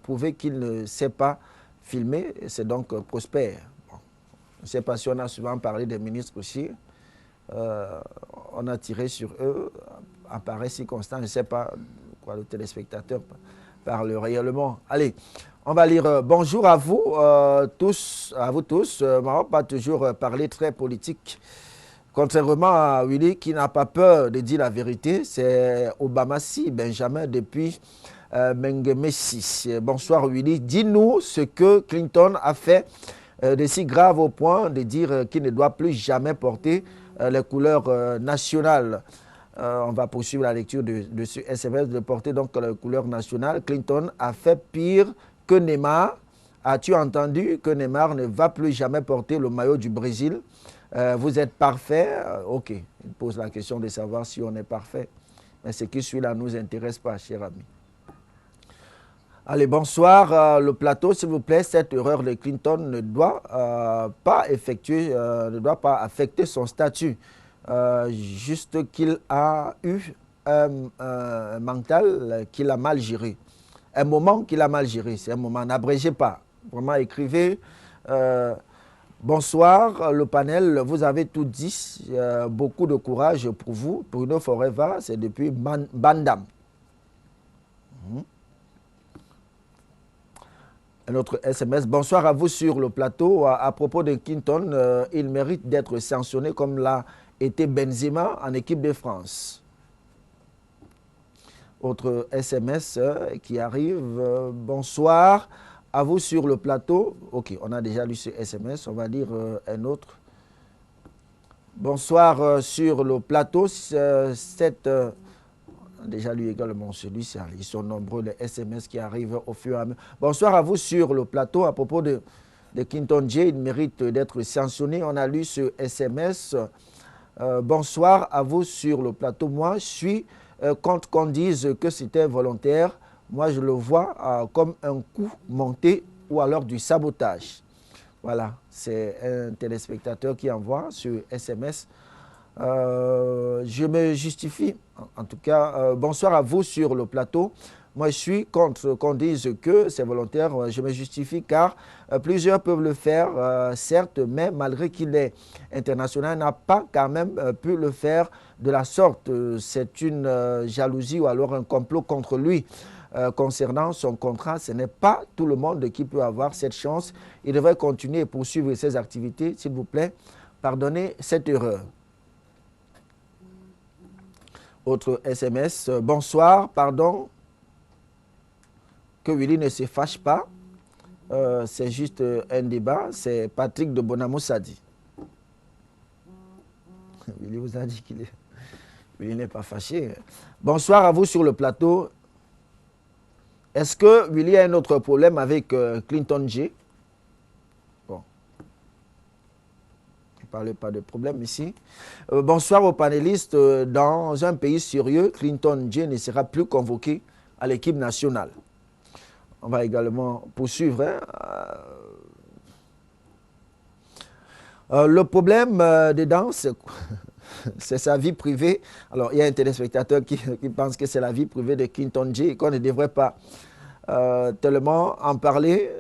prouver qu'il ne sait pas filmer, c'est donc prospère. Bon. Je ne sais pas si on a souvent parlé des ministres aussi. On a tiré sur eux à pareille circonstance. Je ne sais pas quoi le téléspectateur parle réellement. Allez, on va lire. Bonjour à vous tous. Maroc pas toujours parler très politique. Contrairement à Willy qui n'a pas peur de dire la vérité, c'est Obama si Benjamin depuis Mengemessi. Bonsoir Willy. Dis-nous ce que Clinton a fait de si grave au point de dire qu'il ne doit plus jamais porter les couleurs nationales. On va poursuivre la lecture de ce SMS de porter donc les couleurs nationales. Clinton a fait pire que Neymar. As-tu entendu que Neymar ne va plus jamais porter le maillot du Brésil? Vous êtes parfait? Ok, il pose la question de savoir si on est parfait. Mais ce qui suit là ne nous intéresse pas, cher ami. Allez, bonsoir. Le plateau, s'il vous plaît. Cette erreur de Clinton ne doit pas affecter son statut. Juste qu'il a eu un mental qu'il a mal géré. Un moment qu'il a mal géré. C'est un moment, n'abrégez pas. Vraiment, écrivez. Bonsoir, le panel. Vous avez tout dit. Beaucoup de courage pour vous. Bruno Forever, c'est depuis Bandam. Un autre SMS. Bonsoir à vous sur le plateau. À propos de Clinton, il mérite d'être sanctionné comme l'a été Benzema en équipe de France. Autre SMS qui arrive. Bonsoir à vous sur le plateau. Ok, on a déjà lu ce SMS. On va lire un autre. Bonsoir sur le plateau. Déjà lu également celui-ci. Ils sont nombreux les SMS qui arrivent au fur et à mesure. Bonsoir à vous sur le plateau. À propos de Clinton J, il mérite d'être sanctionné. On a lu ce SMS. Bonsoir à vous sur le plateau. Moi, je suis contre qu'on dise que c'était volontaire. Moi, je le vois comme un coup monté ou alors du sabotage. Voilà, c'est un téléspectateur qui envoie ce SMS. Je me justifie, en tout cas, bonsoir à vous sur le plateau. Moi, je suis contre qu'on dise que c'est volontaire. Je me justifie car plusieurs peuvent le faire, certes, mais malgré qu'il est international, il n'a pas quand même pu le faire de la sorte. C'est une jalousie ou alors un complot contre lui. Concernant son contrat, ce n'est pas tout le monde qui peut avoir cette chance. Il devrait continuer et poursuivre ses activités. S'il vous plaît, pardonnez cette erreur. Autre SMS. Bonsoir, pardon que Willy ne se fâche pas. C'est juste un débat. C'est Patrick de Bonamoussadi. Willy vous a dit qu'il est... Willy n'est pas fâché. Bonsoir à vous sur le plateau. Est-ce que Willy a un autre problème avec Clinton J? Bon. Je ne parle pas de problème ici. Bonsoir aux panélistes. Dans un pays sérieux, Clinton J ne sera plus convoqué à l'équipe nationale. On va également poursuivre. Le problème dedans, c'est sa vie privée. Alors, il y a un téléspectateur qui pense que c'est la vie privée de Clinton J et qu'on ne devrait pas tellement en parler.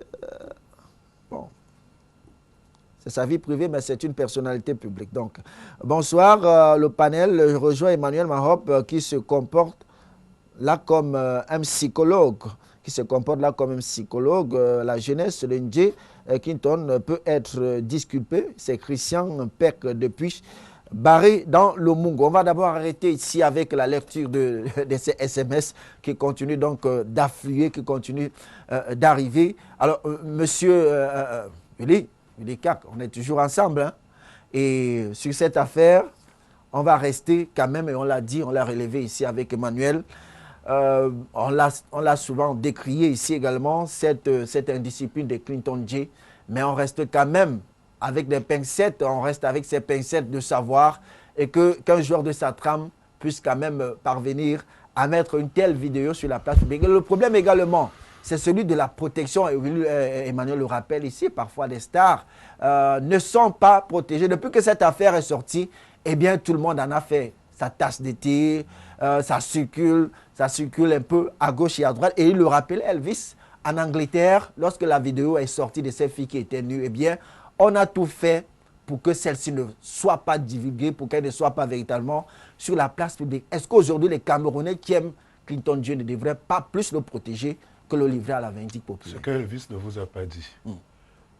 Bon, c'est sa vie privée, mais c'est une personnalité publique. Donc, bonsoir, le panel. Je rejoins Emmanuel Mahop qui se comporte là comme un psychologue. La jeunesse de Ndje Clinton peut être disculpée. C'est Christian Peck depuis Barré dans le Mungo. On va d'abord arrêter ici avec la lecture de ces SMS qui continuent donc d'affluer, qui continuent d'arriver. Alors, monsieur Willy Kak, on est toujours ensemble. Hein? Et sur cette affaire, on va rester quand même, et on l'a dit, on l'a relevé ici avec Emmanuel. On l'a souvent décrié ici également, cette indiscipline de Clinton J, mais on reste quand même avec des pincettes, on reste avec ces pincettes de savoir et qu'un joueur de sa trame puisse quand même parvenir à mettre une telle vidéo sur la place publique. Le problème également, c'est celui de la protection. Emmanuel le rappelle ici, parfois les stars ne sont pas protégées. Depuis que cette affaire est sortie, eh bien tout le monde en a fait sa tasse de thé, ça circule un peu à gauche et à droite. Et il le rappelait, Elvis, en Angleterre, lorsque la vidéo est sortie de ces filles qui étaient nues, eh bien, on a tout fait pour que celle-ci ne soit pas divulguée, pour qu'elle ne soit pas véritablement sur la place publique. Est-ce qu'aujourd'hui, les Camerounais qui aiment Clinton J ne devraient pas plus le protéger que le livrer à la vindicte populaire? Ce que Elvis ne vous a pas dit,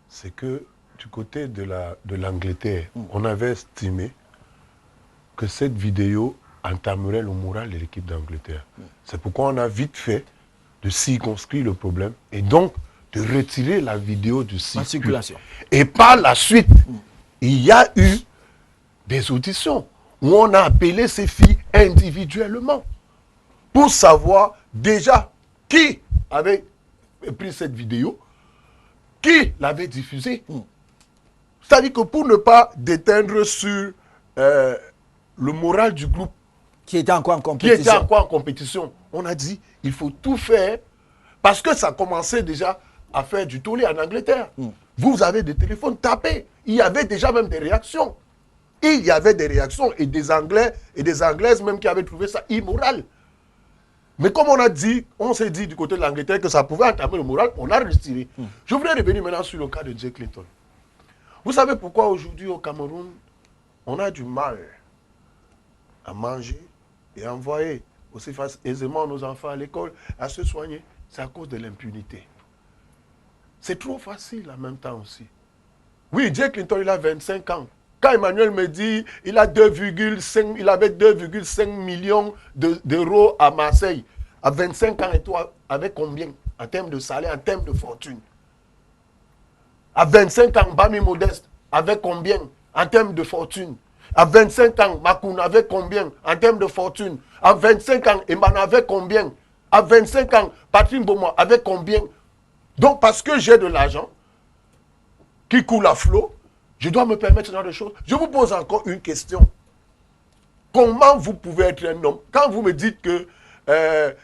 c'est que du côté de l'Angleterre, on avait estimé que cette vidéo entamerait le moral de l'équipe d'Angleterre. C'est pourquoi on a vite fait de circonscrire le problème et donc de retirer la vidéo du circulation. Et par la suite, il y a eu des auditions où on a appelé ces filles individuellement pour savoir déjà qui avait pris cette vidéo, qui l'avait diffusée. C'est-à-dire que pour ne pas déteindre sur le moral du groupe qui était encore en compétition, on a dit il faut tout faire parce que ça commençait déjà à faire du tollé en Angleterre. Vous avez des téléphones tapés. Il y avait déjà même des réactions. Il y avait des réactions et des Anglais et des Anglaises même qui avaient trouvé ça immoral. Mais comme on s'est dit du côté de l'Angleterre que ça pouvait entamer le moral, on a retiré. Je voudrais revenir maintenant sur le cas de Jay Clinton. Vous savez pourquoi aujourd'hui au Cameroun, on a du mal à manger et à envoyer aussi aisément nos enfants à l'école, à se soigner? C'est à cause de l'impunité. C'est trop facile en même temps aussi. Oui, Jay Clinton, il a 25 ans. Quand Emmanuel me dit il avait 2,5 millions d'euros à Marseille, à 25 ans, et toi, avec combien en termes de salaire, en termes de fortune? À 25 ans, Bami Modeste, avec combien en termes de fortune? À 25 ans, Makoun avec combien en termes de fortune? À 25 ans, Emmanuel avec combien? À 25 ans, Patrick Beaumont avec combien? Donc, parce que j'ai de l'argent qui coule à flot, je dois me permettre ce genre de choses. Je vous pose encore une question. Comment vous pouvez être un homme? Quand vous me dites que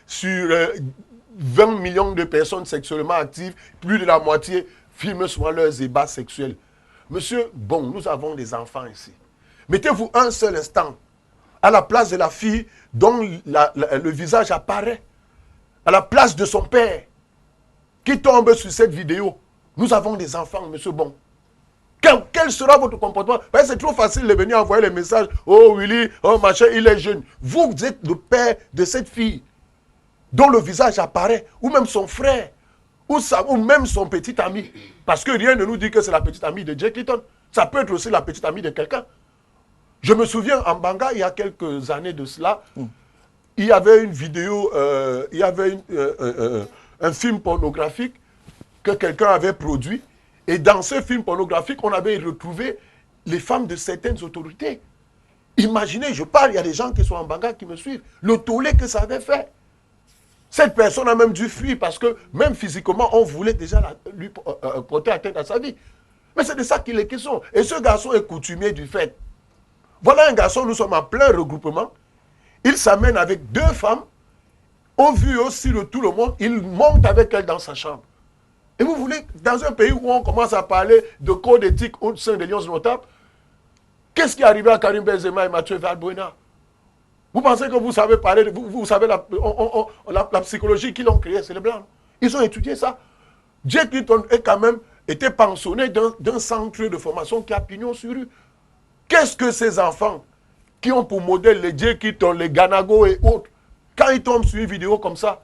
sur 20 millions de personnes sexuellement actives, plus de la moitié filment souvent leurs ébats sexuels. Monsieur, bon, nous avons des enfants ici. Mettez-vous un seul instant à la place de la fille dont le visage apparaît, à la place de son père qui tombe sur cette vidéo. Nous avons des enfants, monsieur, bon. Quel sera votre comportement? C'est trop facile de venir envoyer les messages. Oh Willy, oh machin, il est jeune. Vous êtes le père de cette fille dont le visage apparaît, ou même son frère, ou même son petit ami. Parce que rien ne nous dit que c'est la petite amie de Jay Clinton. Ça peut être aussi la petite amie de quelqu'un. Je me souviens en Banga, il y a quelques années de cela, il y avait une vidéo, il y avait un film pornographique que quelqu'un avait produit. Et dans ce film pornographique, on avait retrouvé les femmes de certaines autorités. Imaginez, je parle, il y a des gens qui sont en Banga qui me suivent. Le tollé que ça avait fait. Cette personne a même dû fuir parce que même physiquement, on voulait déjà lui porter atteinte à sa vie. Mais c'est de ça qu'il est question. Et ce garçon est coutumier du fait. Voilà un garçon, nous sommes en plein regroupement. Il s'amène avec 2 femmes. Au vu aussi de tout le monde, il monte avec elles dans sa chambre. Et vous voulez, dans un pays où on commence à parler de code éthique au sein des Lions notables, qu'est-ce qui est arrivé à Karim Benzema et Mathieu Valbuena? Vous pensez que vous savez parler, vous savez la psychologie qu'ils ont créée, c'est les Blancs. Ils ont étudié ça. Jay Clinton est quand même été pensionné d'un centre de formation qui a pignon sur rue. Qu'est-ce que ces enfants qui ont pour modèle les Jay Clinton, les Ganago et autres, quand ils tombent sur une vidéo comme ça,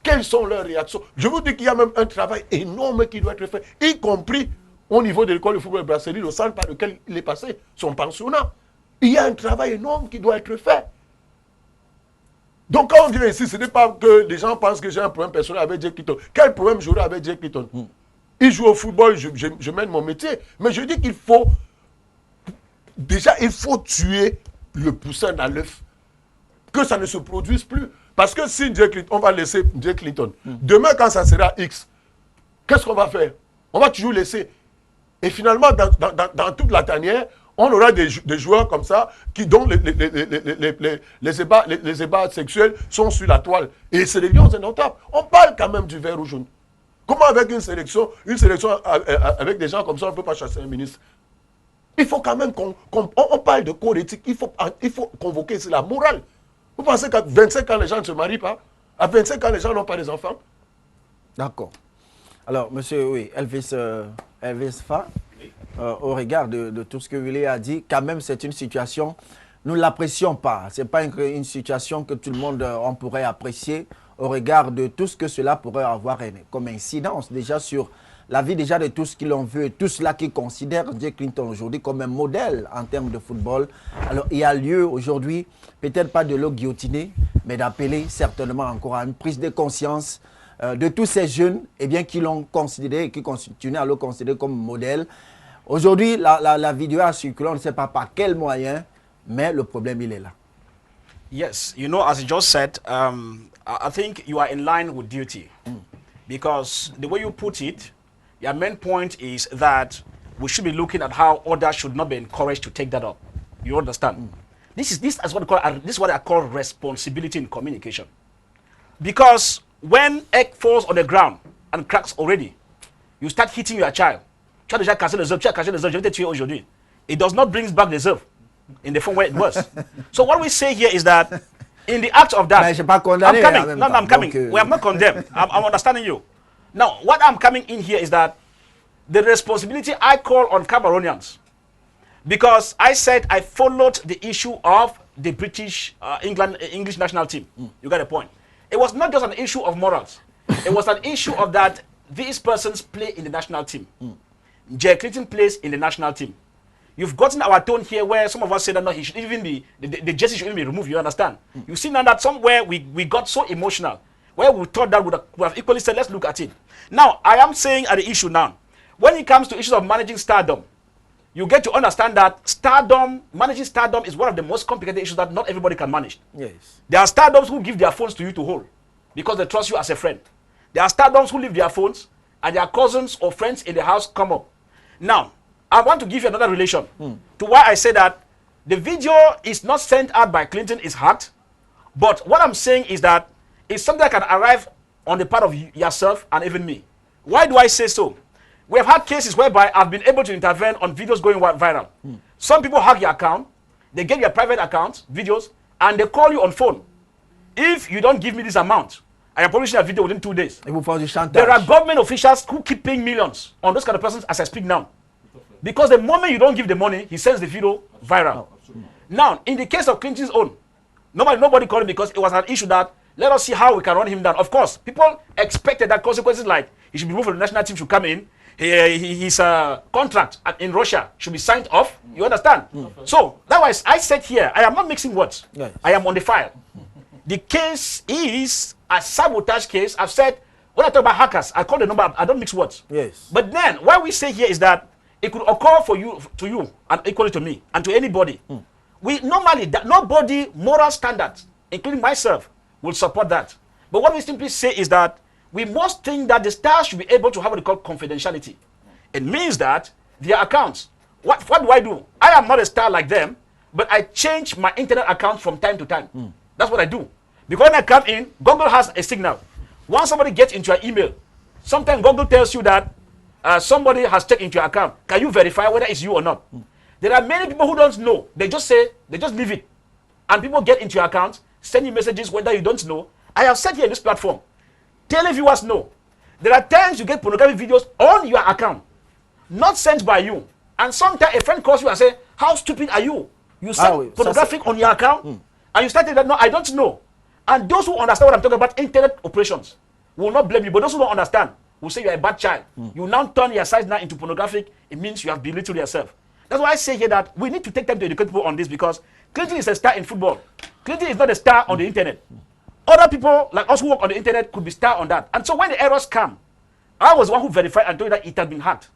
quelles sont leurs réactions? Je vous dis qu'il y a même un travail énorme qui doit être fait, y compris au niveau de l'école de football de Brasserie, le centre par lequel il est passé, son pensionnat. Il y a un travail énorme qui doit être fait. Donc quand on vient ici, ce n'est pas que les gens pensent que j'ai un problème personnel avec Jay Clinton. Quel problème j'aurais avec Jay Clinton? Il joue au football, je mène mon métier. Mais je dis qu'il faut... Déjà, il faut tuer le poussin dans l'œuf. Que ça ne se produise plus. Parce que si Jay Clinton, on va laisser Jay Clinton. Demain, quand ça sera X, qu'est-ce qu'on va faire? On va toujours laisser. Et finalement, dans toute la tanière, on aura des joueurs comme ça dont les ébats sexuels sont sur la toile. Et c'est les Lions indomptables. On parle quand même du vert ou jaune. Comment avec une sélection avec des gens comme ça, on ne peut pas chasser un ministre? Il faut quand même on parle de code éthique. Il faut convoquer, c'est la morale. Vous pensez qu'à 25 ans, les gens ne se marient pas? À 25 ans, les gens n'ont pas des enfants? D'accord. Alors, monsieur, oui, Elvis Fa, au regard de tout ce que Willy a dit, quand même, c'est une situation, nous ne l'apprécions pas. Ce n'est pas une situation que tout le monde, on pourrait apprécier au regard de tout ce que cela pourrait avoir comme incidence déjà sur la vie déjà de tous qui l'ont vu et tous ceux qui considèrent Jay Clinton aujourd'hui comme un modèle en termes de football. Alors, il y a lieu aujourd'hui, peut-être pas de le guillotiner, mais d'appeler certainement encore à une prise de conscience de tous ces jeunes qui l'ont considéré et qui continuent à le considérer comme modèle. Aujourd'hui, la vidéo a circulé, on ne sait pas par quel moyen, mais le problème, il est là. Yes, you know, as you just said, I think you are in line with duty. Because the way you put it, your main point is that we should be looking at how others should not be encouraged to take that up. You understand? This is what I call responsibility in communication. Because when egg falls on the ground and cracks already, you start hitting your child. Tu as déjà cassé les œufs, je vais te tuer aujourd'hui. It does not bring back the œufs in the form where it was. So what we say here is that in the act of that, I'm coming. No, I'm coming. We have not condemned. I'm understanding you. Now, what I'm coming in here is that the responsibility I call on Cameroonians, because I said I followed the issue of the British English national team. You got a point. It was not just an issue of morals. It was an issue of that these persons play in the national team. Jay Clinton plays in the national team. You've gotten our tone here where some of us say that no, he should even be, the jersey should even be removed, you understand? You see now that somewhere we got so emotional, where we thought that would have equally said, let's look at it. Now, I am saying at the issue now, when it comes to issues of managing stardom, you get to understand that managing stardom is one of the most complicated issues that not everybody can manage. Yes. There are stardoms who give their phones to you to hold because they trust you as a friend. There are stardoms who leave their phones and their cousins or friends in the house come up. Now, I want to give you another relation to why I say that the video is not sent out by Clinton, is hacked. But what I'm saying is that it's something that can arrive on the part of yourself and even me. Why do I say so? We have had cases whereby I've been able to intervene on videos going viral. Some people hack your account, they get your private accounts, videos, and they call you on phone. If you don't give me this amount, I am publishing a video within 2 days. There are government officials who keep paying millions on those kind of persons as I speak now. Because the moment you don't give the money, he sends the video viral. Now, in the case of Clinton's own, nobody called him because it was an issue that let us see how we can run him down. Of course, people expected that consequences like he should be moved from the national team should come in. His contract in Russia should be signed off. You understand? So, that was, I said here, I am not mixing words. Yes. I am on the file. The case is a sabotage case. I've said, when I talk about hackers, I call the number, I don't mix words. Yes. But then, what we say here is that it could occur to you, and equally to me, and to anybody. We normally, nobody, moral standards, including myself, will support that. But what we simply say is that we must think that the stars should be able to have what they call confidentiality. It means that their accounts, what do I do? I am not a star like them, but I change my internet account from time to time. That's what I do. Because when I come in, Google has a signal. Once somebody gets into your email, sometimes Google tells you that somebody has checked into your account. Can you verify whether it's you or not? There are many people who don't know. They just leave it. And people get into your account, send you messages whether you don't know. I have said here in this platform, televiewers know. There are times you get pornographic videos on your account, not sent by you. And sometimes a friend calls you and says, how stupid are you? You sent pornographic on your account, and you started that, no, I don't know. And those who understand what I'm talking about, internet operations, will not blame you. But those who don't understand will say you're a bad child. You now turn your site now into pornographic. It means you have belittled yourself. That's why I say here that we need to take time to educate people on this, because Clinton is a star in football. Clinton is not a star on the internet. Other people like us who work on the internet could be star on that. And so when the errors come, I was the one who verified and told you that it had been hacked.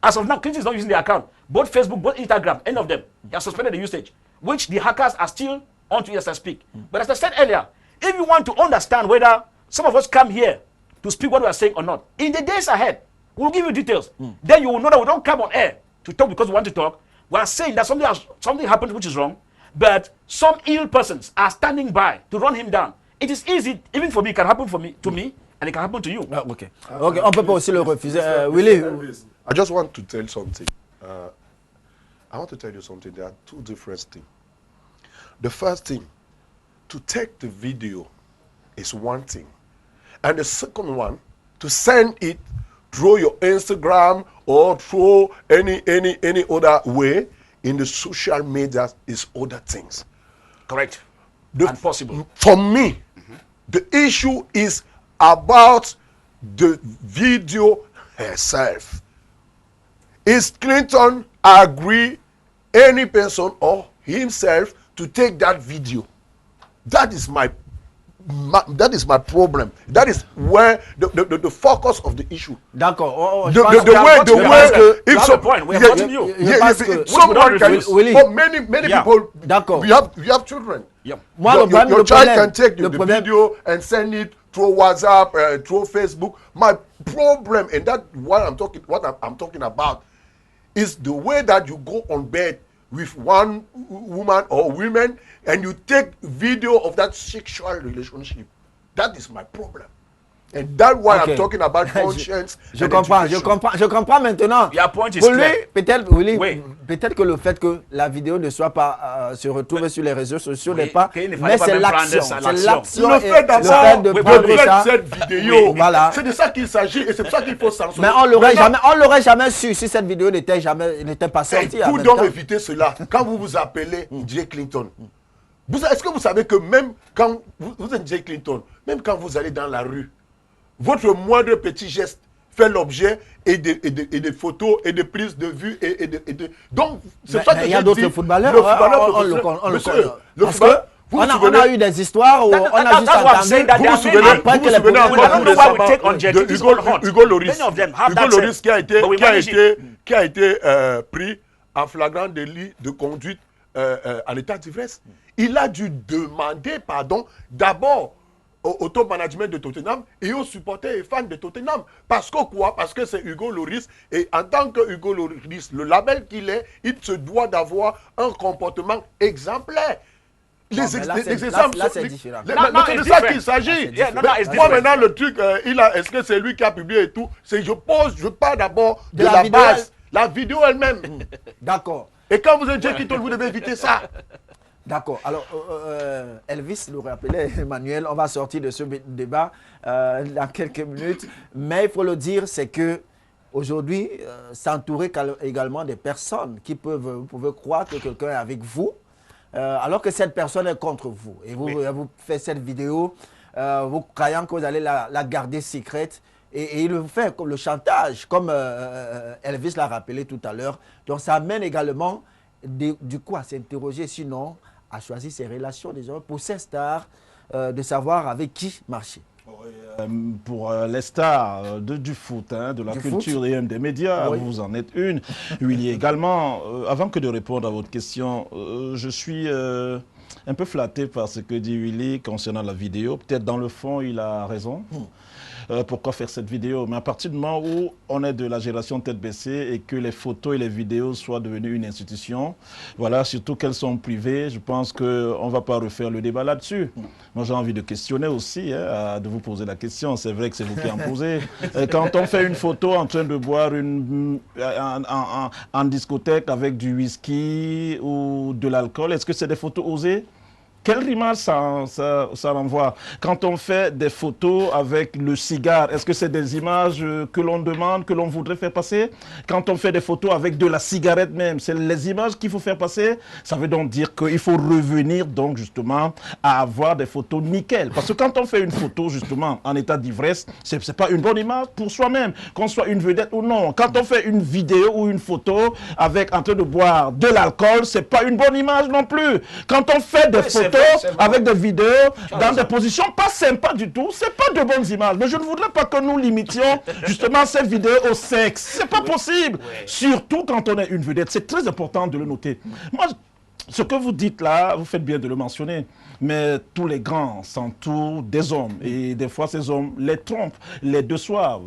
As of now, Clinton is not using the account. Both Facebook, both Instagram, any of them, they have suspended the usage, which the hackers are still onto as I speak. But as I said earlier, if you want to understand whether some of us come here to speak what we are saying or not, in the days ahead, we'll give you details. Then you will know that we don't come on air to talk because we want to talk. We are saying that something happened which is wrong, but some ill persons are standing by to run him down. It is easy, even for me, it can happen to me, and it can happen to you. Ok, on peut pas aussi le refuser. Willy. I just want to tell something. I want to tell you something. There are two different things. The first thing, to take the video is one thing. And the second one, to send it through your Instagram or through any other way in the social media is other things. Correct. And possible. For me, the issue is about the video herself. Is Clinton agree any person or himself to take that video? That is my my problem. That is where the focus of the issue. D'accord. The way if so point, we are watching you. Someone can, for many people, D'accord. you have children. Yep. Moi, Your child can take the video and send it through WhatsApp, through Facebook. My problem, and that what I'm talking about, is the way that you go on bed with one woman or women and you take video of that sexual relationship. That is my problem. And that's why I'm talking about conscience. Je comprends maintenant. Your point is Pour lui, clear. peut-être que le fait que la vidéo ne soit pas se retrouve sur les réseaux sociaux n'est pas, mais c'est l'action. C'est l'action. Le fait de prendre cette vidéo, voilà. c'est de ça qu'il s'agit et c'est pour ça qu'il faut censurer. Mais on l'aurait jamais su si cette vidéo n'était pas sortie. Pour donc éviter cela, quand vous vous appelez Jay Clinton, est-ce que vous savez que même quand vous êtes Jay Clinton, même quand vous allez dans la rue, votre moindre petit geste fait l'objet et des photos et de prises de vue donc c'est ça que il y a d'autres footballeurs. On le connaît. Parce que on a eu des histoires où on a juste entendu. Vous vous souvenez encore de Hugo Loris qui a été pris en flagrant délit de conduite en état d'ivresse. Il a dû demander pardon d'abord au top management de Tottenham et aux supporters et fans de Tottenham. Parce que quoi? Parce que c'est Hugo Loris et en tant que Hugo Loris, le label qu'il est, il se doit d'avoir un comportement exemplaire. Les exemples là, c'est différent. C'est de ça qu'il s'agit. Moi maintenant le truc, est-ce que c'est lui qui a publié et tout? Je parle d'abord de la base, la vidéo elle-même. D'accord. Et quand vous êtes Jay Clinton, vous devez éviter ça. D'accord. Alors, Elvis nous rappelait, Emmanuel, on va sortir de ce débat dans quelques minutes. Mais il faut le dire, c'est que aujourd'hui, s'entourer également des personnes qui vous pouvez croire que quelqu'un est avec vous, alors que cette personne est contre vous. Et vous faites cette vidéo, vous croyant que vous allez la garder secrète. Et il le fait comme le chantage, comme Elvis l'a rappelé tout à l'heure. Donc, ça amène également du coup à s'interroger, sinon à choisir ses relations des gens pour ces stars, de savoir avec qui marcher. Pour les stars du foot, de la culture et des médias, vous en êtes une. Willy également, avant que de répondre à votre question, je suis un peu flatté par ce que dit Willy concernant la vidéo. Peut-être dans le fond, il a raison. Pourquoi faire cette vidéo? Mais à partir du moment où on est de la génération tête baissée et que les photos et les vidéos soient devenues une institution, voilà, surtout qu'elles sont privées, je pense qu'on ne va pas refaire le débat là-dessus. Moi, j'ai envie de questionner aussi, de vous poser la question. C'est vrai que c'est vous qui en posez. Quand on fait une photo en train de boire en discothèque avec du whisky ou de l'alcool, est-ce que c'est des photos osées? Quelle image ça renvoie? Quand on fait des photos avec le cigare, est-ce que c'est des images que l'on demande, que l'on voudrait faire passer? Quand on fait des photos avec de la cigarette même, c'est les images qu'il faut faire passer? Ça veut donc dire qu'il faut revenir donc justement à avoir des photos nickel. Parce que quand on fait une photo justement en état d'ivresse, c'est pas une bonne image pour soi-même, qu'on soit une vedette ou non. Quand on fait une vidéo ou une photo avec en train de boire de l'alcool, c'est pas une bonne image non plus. Quand on fait des photos avec des vidéos dans des positions pas sympas du tout, c'est pas de bonnes images. Mais je ne voudrais pas que nous limitions justement ces vidéos au sexe. C'est pas possible. Surtout quand on est une vedette. C'est très important de le noter. Moi, ce que vous dites là, vous faites bien de le mentionner. Mais tous les grands s'entourent des hommes. Et des fois, ces hommes les trompent, les déçoivent.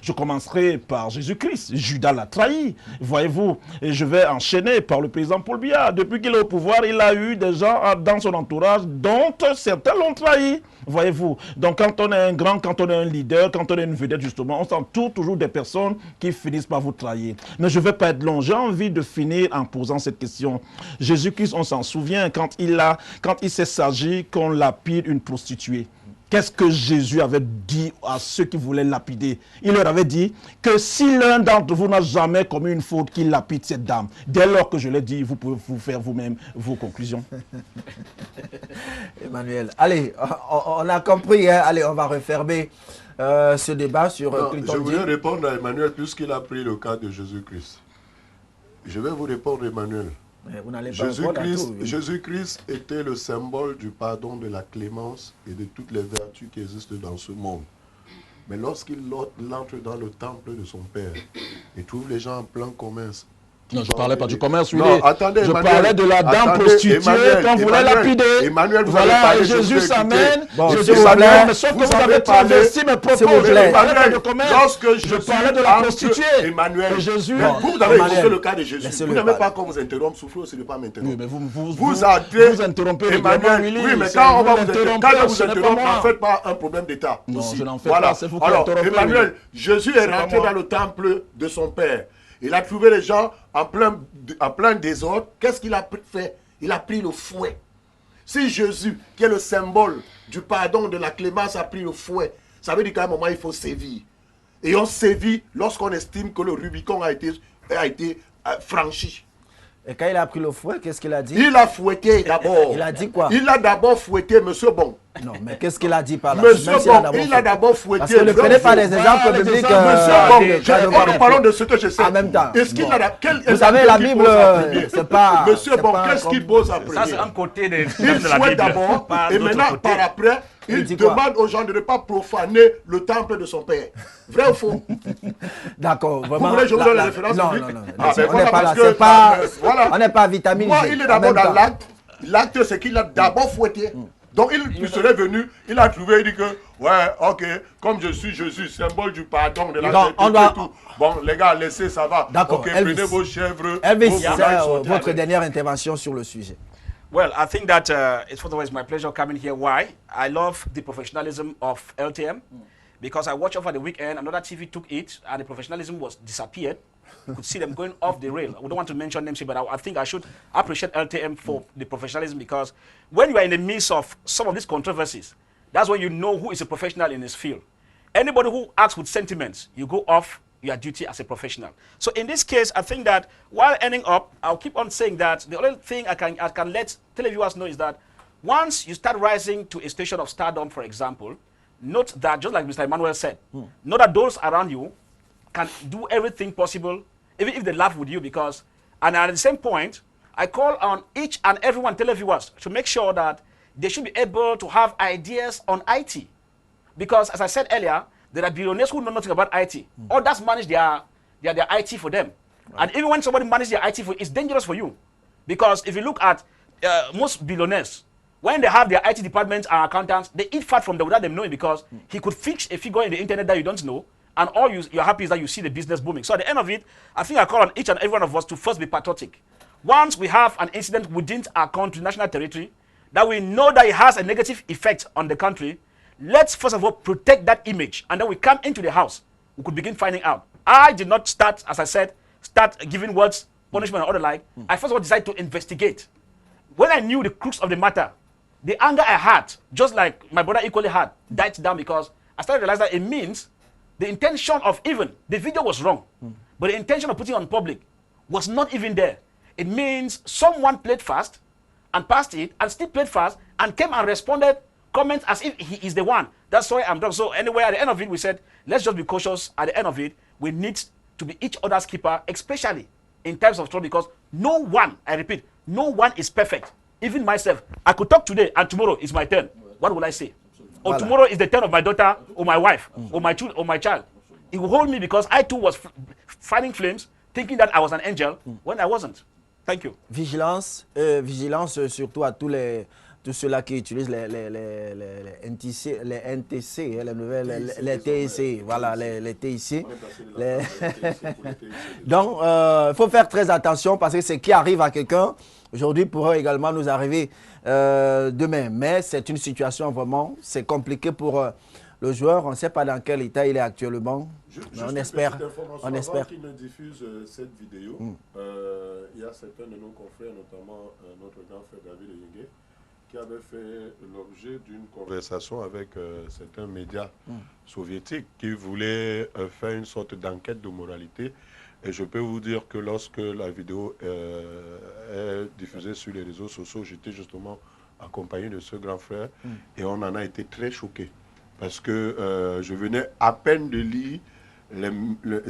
Je commencerai par Jésus-Christ. Judas l'a trahi, voyez-vous. Et je vais enchaîner par le président Paul Biya. Depuis qu'il est au pouvoir, il a eu des gens dans son entourage dont certains l'ont trahi, voyez-vous. Donc quand on est un grand, quand on est un leader, quand on est une vedette, justement, on s'entoure toujours des personnes qui finissent par vous trahir. Mais je ne vais pas être long. J'ai envie de finir en posant cette question. Jésus-Christ, on s'en souvient, quand il s'est s'agit qu'on lapide une prostituée. Qu'est-ce que Jésus avait dit à ceux qui voulaient lapider? Il leur avait dit que si l'un d'entre vous n'a jamais commis une faute, qu'il lapide cette dame. Dès lors que je l'ai dit, vous pouvez vous faire vous-même vos conclusions. Emmanuel, allez, on a compris, hein? Allez, on va refermer ce débat sur Clinton. Je voulais répondre à Emmanuel puisqu'il a pris le cas de Jésus-Christ. Je vais vous répondre, Emmanuel. Vous n'allez pas répondre à tout. Jésus-Christ était le symbole du pardon, de la clémence et de toutes les vertus qui existent dans ce monde. Mais lorsqu'il entre dans le temple de son Père et trouve les gens en plein commerce. Non, je ne parlais pas du commerce. Non, attendez, je parlais de la dame prostituée qu'on voulait lapider. Emmanuel, vous voilà, avez et Jésus s'amène. Jésus s'amène, mais sauf que vous avez travesti mes propos. Emmanuel, lorsque je parlais de la prostituée. Emmanuel, Jésus. Vous avez évoqué le cas de Jésus. Vous n'aimez pas qu'on vous interrompe, soufflez aussi de ne pas m'interrompre. Oui, mais vous interrompez Emmanuel, oui, mais quand on va vous interrompre, n'en faites pas un problème d'État. Non, je n'en fais pas, c'est vous qui interrompez. Alors, Emmanuel, oui. Jésus est rentré dans le temple de son Père. Il a trouvé les gens en plein désordre. Qu'est-ce qu'il a fait? Il a pris le fouet. Si Jésus, qui est le symbole du pardon, de la clémence, a pris le fouet, ça veut dire qu'à un moment, il faut sévir. Et on sévit lorsqu'on estime que le Rubicon a été franchi. Et quand il a pris le fouet, qu'est-ce qu'il a dit? Il a fouetté d'abord. Il a dit quoi? Il a d'abord fouetté Monsieur Bon. Non, mais qu'est-ce qu'il a dit par là? Monsieur Bon, il a d'abord fouetté. Parce que ne prenez pas des exemples publics. Monsieur Bon, nous parlons de ce que je sais. En même temps. Est-ce qu'il a Vous savez, la Bible, c'est pas... Monsieur Bon, qu'est-ce qu'il pose après? Ça, c'est un côté de il fouette d'abord, et maintenant, par après, il demande aux gens de ne pas profaner le temple de son Père. Vrai ou faux? D'accord, vraiment. Vous voulez que je vous donne la référence? Non. On n'est pas là, on n'est pas vitamine Moi, G. il est d'abord dans l'acte. L'acte, c'est qu'il a d'abord fouetté. Donc, il serait venu, il a trouvé, il dit que, ouais, ok, comme je suis Jésus, symbole du pardon, de la et tout. Bon, les gars, laissez, ça va. D'accord, ok, Elvis. prenez vos chèvres. Elvis, votre dernière intervention sur le sujet. Well, I think that it's first of all, it's my pleasure coming here. Why? I love the professionalism of LTM because I watched over the weekend. Another TV took it, and the professionalism was disappeared. You could see them going off the rail. We don't want to mention names here, but I think I should appreciate LTM for the professionalism because when you are in the midst of some of these controversies, that's when you know who is a professional in his field. Anybody who acts with sentiments, you go off your duty as a professional. So in this case, I think that while ending up, I'll keep on saying that the only thing I can let televiewers know is that once you start rising to a station of stardom, for example, note that, just like Mr. Emmanuel said, know that those around you can do everything possible, even if they laugh with you, because, and at the same point, I call on each and everyone televiewers to make sure that they should be able to have ideas on IT. Because, as I said earlier, there are billionaires who know nothing about IT. Others manage their IT for them. Right. And even when somebody manages their IT for you, it's dangerous for you. Because if you look at most billionaires, when they have their IT departments and accountants, they eat fat from them without them knowing because he could fix a figure in the internet that you don't know, and all you're happy is that you see the business booming. So at the end of it, I think I call on each and every one of us to first be patriotic. Once we have an incident within our country, national territory, that we know that it has a negative effect on the country, let's first of all protect that image, and then we come into the house, we could begin finding out. I did not start, as I said, giving words, punishment, and all the like. I first of all decided to investigate. When I knew the crux of the matter, the anger I had, just like my brother equally had, died down because I started to realize that it means the intention of even, the video was wrong, but the intention of putting it on public was not even there. It means someone played fast and passed it and still played fast and came and responded comments as if he is the one. That's why I'm done. So anyway, at the end of it, we said, let's just be cautious. At the end of it, we need to be each other's keeper, especially in times of trouble, because no one, I repeat, no one is perfect. Even myself, I could talk today and tomorrow is my turn. What will I say? Or tomorrow is the turn of my daughter or my wife or my child. It will hold me because I too was fighting flames, thinking that I was an angel when I wasn't. Thank you. Vigilance, vigilance surtout à tous ceux-là qui utilisent les NTC, les nouvelles, les TIC, voilà, les TIC. Donc, il faut faire très attention parce que ce qui arrive à quelqu'un, aujourd'hui, pourrait également nous arriver demain. Mais c'est une situation vraiment, c'est compliqué pour le joueur. On ne sait pas dans quel état il est actuellement. On espère. Avant qu'il ne diffuse cette vidéo, il y a certains de nos confrères, notamment notre grand frère David Yingue, qui avait fait l'objet d'une conversation avec certains médias soviétiques qui voulaient faire une sorte d'enquête de moralité. Et je peux vous dire que lorsque la vidéo est diffusée sur les réseaux sociaux, j'étais justement accompagné de ce grand frère et on en a été très choqués. Parce que je venais à peine de lire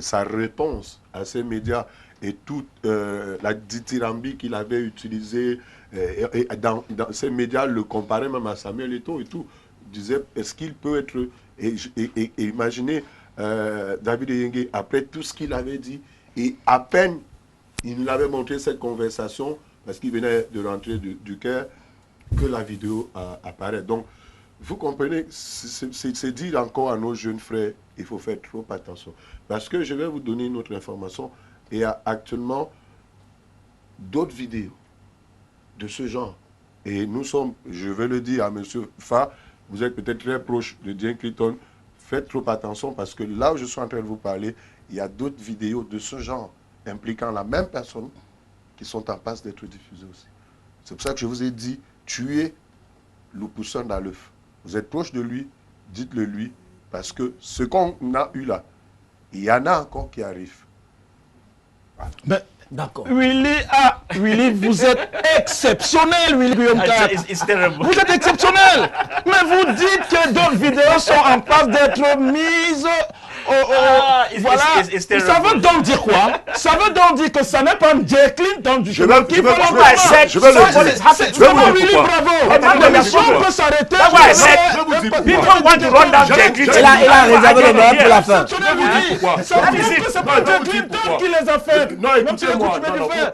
sa réponse à ces médias. et toute la dithyrambique qu'il avait utilisée, et dans ces médias, le comparaient même à Samuel Eto'o et tout. Il disait, est-ce qu'il peut être... Et imaginez David Eyenge, après tout ce qu'il avait dit, et à peine il nous avait montré cette conversation, parce qu'il venait de rentrer du Caire, que la vidéo apparaît. Donc, vous comprenez, c'est dire encore à nos jeunes frères, il faut faire trop attention. Parce que je vais vous donner une autre information. Il y a actuellement d'autres vidéos de ce genre. Et nous sommes, je vais le dire à M. Fa, vous êtes peut-être très proche de Diane Clayton, faites trop attention parce que là où je suis en train de vous parler, il y a d'autres vidéos de ce genre impliquant la même personne qui sont en passe d'être diffusées aussi. C'est pour ça que je vous ai dit, tuez le poussin dans l'œuf. Vous êtes proche de lui, dites-le lui, parce que ce qu'on a eu là, il y en a encore qui arrivent. Mais, d'accord. Willy, vous êtes exceptionnel, Willy Guillaume. Vous êtes exceptionnel. Mais vous dites que d'autres vidéos sont en passe d'être mises. Voilà. Ça veut donc dire quoi? Ça veut donc dire que ça n'est pas Jay Clinton du chemin qui je vais le dire. Bravo. L'émission peut s'arrêter. Il a réservé le meilleur pour la fin. Ça veut dire que c'est pas Jay Clinton qui les a fait. Non, écoutez-moi.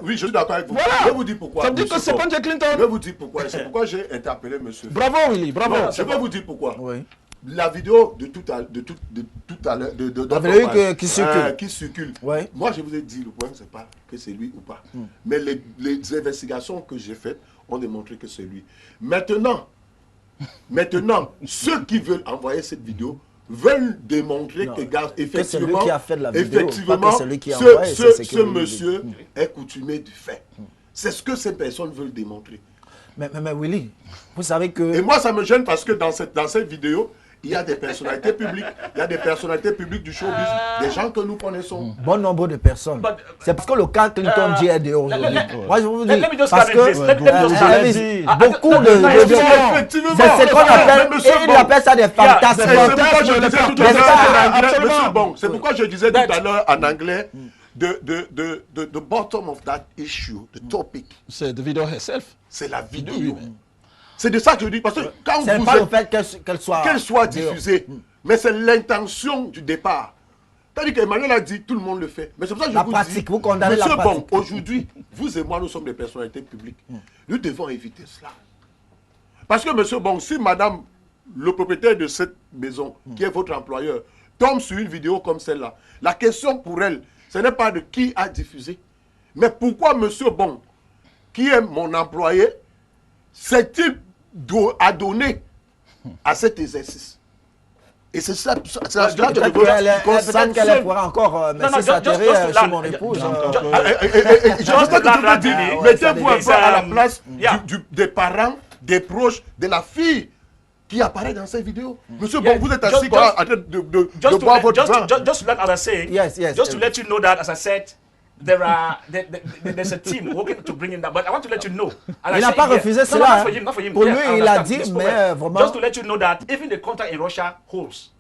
Oui, je suis d'accord avec vous. Je vais vous dire pourquoi. Ça veut dire que c'est pas Jay Clinton. Je vais vous dire pourquoi. C'est pourquoi j'ai interpellé monsieur. Bravo, Willy, bravo. Je vais vous dire pourquoi. Oui. La vidéo de tout à l'heure, qui circule. Ouais. Moi, je vous ai dit, le problème, c'est pas que c'est lui ou pas. Mais les investigations que j'ai faites ont démontré que c'est lui. Maintenant, ceux qui veulent envoyer cette vidéo veulent démontrer que, effectivement, c'est lui qui a fait de la vidéo, effectivement, pas que c'est lui qui a envoyé, ce monsieur est coutumé du fait. C'est ce que ces personnes veulent démontrer. Mais Willy, vous savez que... Et moi, ça me gêne parce que dans cette vidéo, il y a des personnalités publiques, il y a des personnalités publiques du showbiz, des gens que nous connaissons. Bon nombre de personnes. C'est parce que le cas Clinton J est dehors aujourd'hui. Moi, je vous dis, parce que beaucoup de... C'est ce qu'on appelle, et il appelle ça des fantasmes. C'est pourquoi je disais tout à l'heure en anglais, the bottom of that issue, the topic. C'est the video herself. C'est la vidéo. C'est de ça que je dis, parce que quand c'est vous pas le fait qu'elle soit diffusée, mais c'est l'intention du départ. C'est-à-dire qu'Emmanuel a dit, tout le monde le fait. Mais c'est pour ça que je vous dis, vous condamnez la pratique. Bon, aujourd'hui, vous et moi, nous sommes des personnalités publiques. Nous devons éviter cela. Parce que, monsieur Bon, si madame, le propriétaire de cette maison, qui est votre employeur, tombe sur une vidéo comme celle-là, la question pour elle, ce n'est pas de qui a diffusé, mais pourquoi monsieur Bon, qui est mon employé, s'est-il à donner à cet exercice. Et c'est ça, c'est la que je veux peut-être qu'elle pourra encore s'atterrir sur mon épouse. Mettez-vous un peu à la place des parents, des proches, de la fille qui apparaît dans ces vidéos. Monsieur, bon, vous êtes assis en train de boire votre vin. Just to let, as I say, just to let you know that, as I said, there's a team working to bring in that. But I want to let you know. Il n'a pas refusé cela. Pour lui, il a dit, mais vraiment. Just to let you know that even the contract in Russia holds.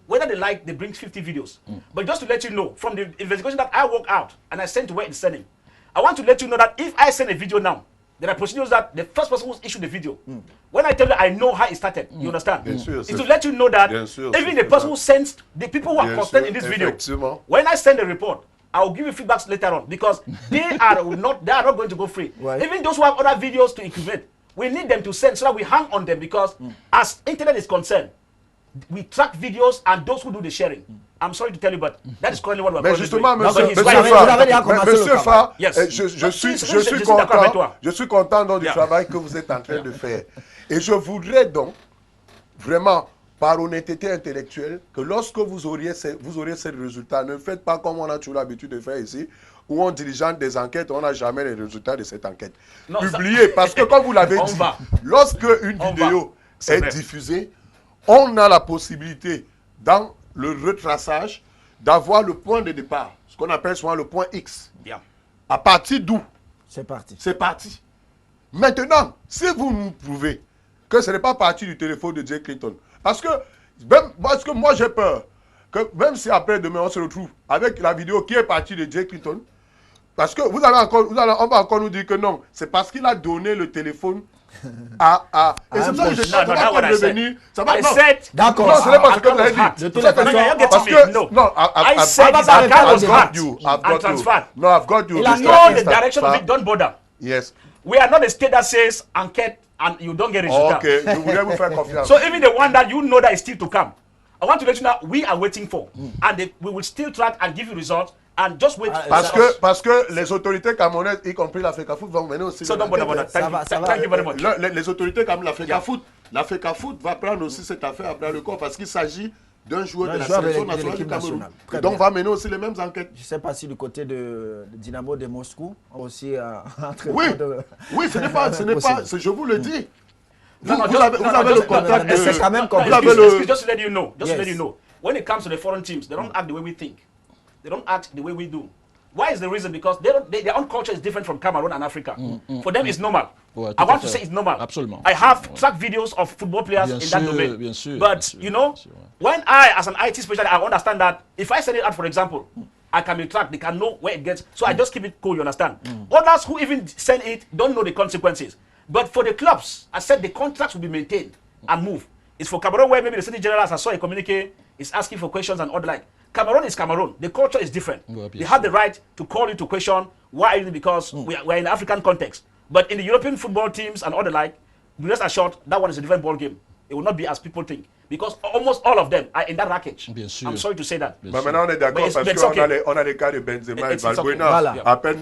Whether they like, they bring 50 videos. But just to let you know, from the investigation that I work out and I sent to where it's sending, I want to let you know that if I send a video now, there are procedures that the first person who issued the video, when I tell you I know how it started, you understand? It's to let you know that even the person who sends, the people who are concerned in this video, when I send a report, I will give you feedbacks later on because they are not going to go free. Right. Even those who have other videos to incubate, we need them to send so that we hang on them because as internet is concerned, we track videos and those who do the sharing. I'm sorry to tell you, but that is currently what we're doing. Mais justement, monsieur Fa, je suis content donc, du travail que vous êtes en train de faire. Et je voudrais donc, vraiment, par honnêteté intellectuelle, que lorsque vous aurez ces résultats, ne faites pas comme on a toujours l'habitude de faire ici, où on diligente des enquêtes, on n'a jamais les résultats de cette enquête. Publiez, parce que comme vous l'avez dit, lorsque une vidéo est diffusée, on a la possibilité, dans le retraçage, d'avoir le point de départ, ce qu'on appelle souvent le point X. Bien. À partir d'où? C'est parti. C'est parti. Maintenant, si vous nous prouvez que ce n'est pas parti du téléphone de Jay Clayton, parce que moi j'ai peur que même si après demain on se retrouve avec la vidéo qui est partie de Jay Clayton, Parce que on va encore nous dire que non. C'est parce qu'il a donné le téléphone à et c'est pour ça que je dis ça va encore devenir. Ça va. D'accord. Non, ce n'est pas ce que vous avez dit. Parce que non, I've got you. You know the direction of it. Don't bother. Yes. We are not a state that says enquête and you don't get results. Okay, je voulais vous faire confiance. So even the one that you know that is still to come, I want to let you know we are waiting for, and we will still track and give you results. And just wait. Parce que les autorités camerounaises, y compris l'Africa-Foot, vont mener aussi. So don't bother. Thank you very much. Les autorités comme l'Africa-Foot va prendre aussi cette affaire à bras le corps parce qu'il s'agit d'un joueur de la sélection nationale du Cameroun. Donc va mener aussi les mêmes enquêtes. Je ne sais pas si du côté de Dynamo de Moscou aussi oui, ce n'est pas, je vous le dis. Vous avez le contact. Mais c'est quand même comme just to let you know, when it comes to the foreign teams, they don't act the way we think. They don't act the way we do. Why is the reason? Because their own culture is different from Cameroon and Africa. For them, it's normal. Ouais, I want to say it's normal. Absolument. I have track videos of football players in that domain. Bien sûr, but you know, when I, as an IT specialist, I understand that if I send it out, for example, I can be tracked. They can know where it gets. So I just keep it cool. You understand? Others who even send it don't know the consequences. But for the clubs, I said the contracts will be maintained and move. It's for Cameroon where maybe the city general, as I saw a communique, is asking for questions and all the like. Cameroon is Cameroon. The culture is different. They have the right to call you to question why, because we're in the African context. But in the European football teams and all the like, rest assured, that one is a different ball game. It will not be as people think. Because almost all of them are in that racket. I'm sorry to say that. Mais maintenant, on est d'accord parce qu'on a les cas de Benzema et Valbuena. À peine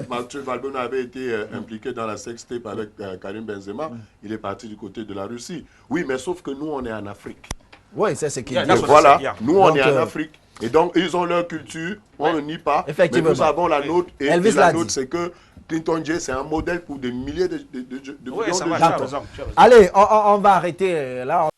Mathieu Valbuena avait été impliqué dans la sextape avec Karim Benzema, il est parti du côté de la Russie. Oui, mais sauf que nous, on est en Afrique. Oui, c'est ce qu'il dit. Voilà, nous on est en Afrique. Et donc, ils ont leur culture, on ne nie pas. Mais nous avons la nôtre. Et la nôtre, c'est que Clinton J, c'est un modèle pour des milliers de millions de gens. Allez, on va arrêter là.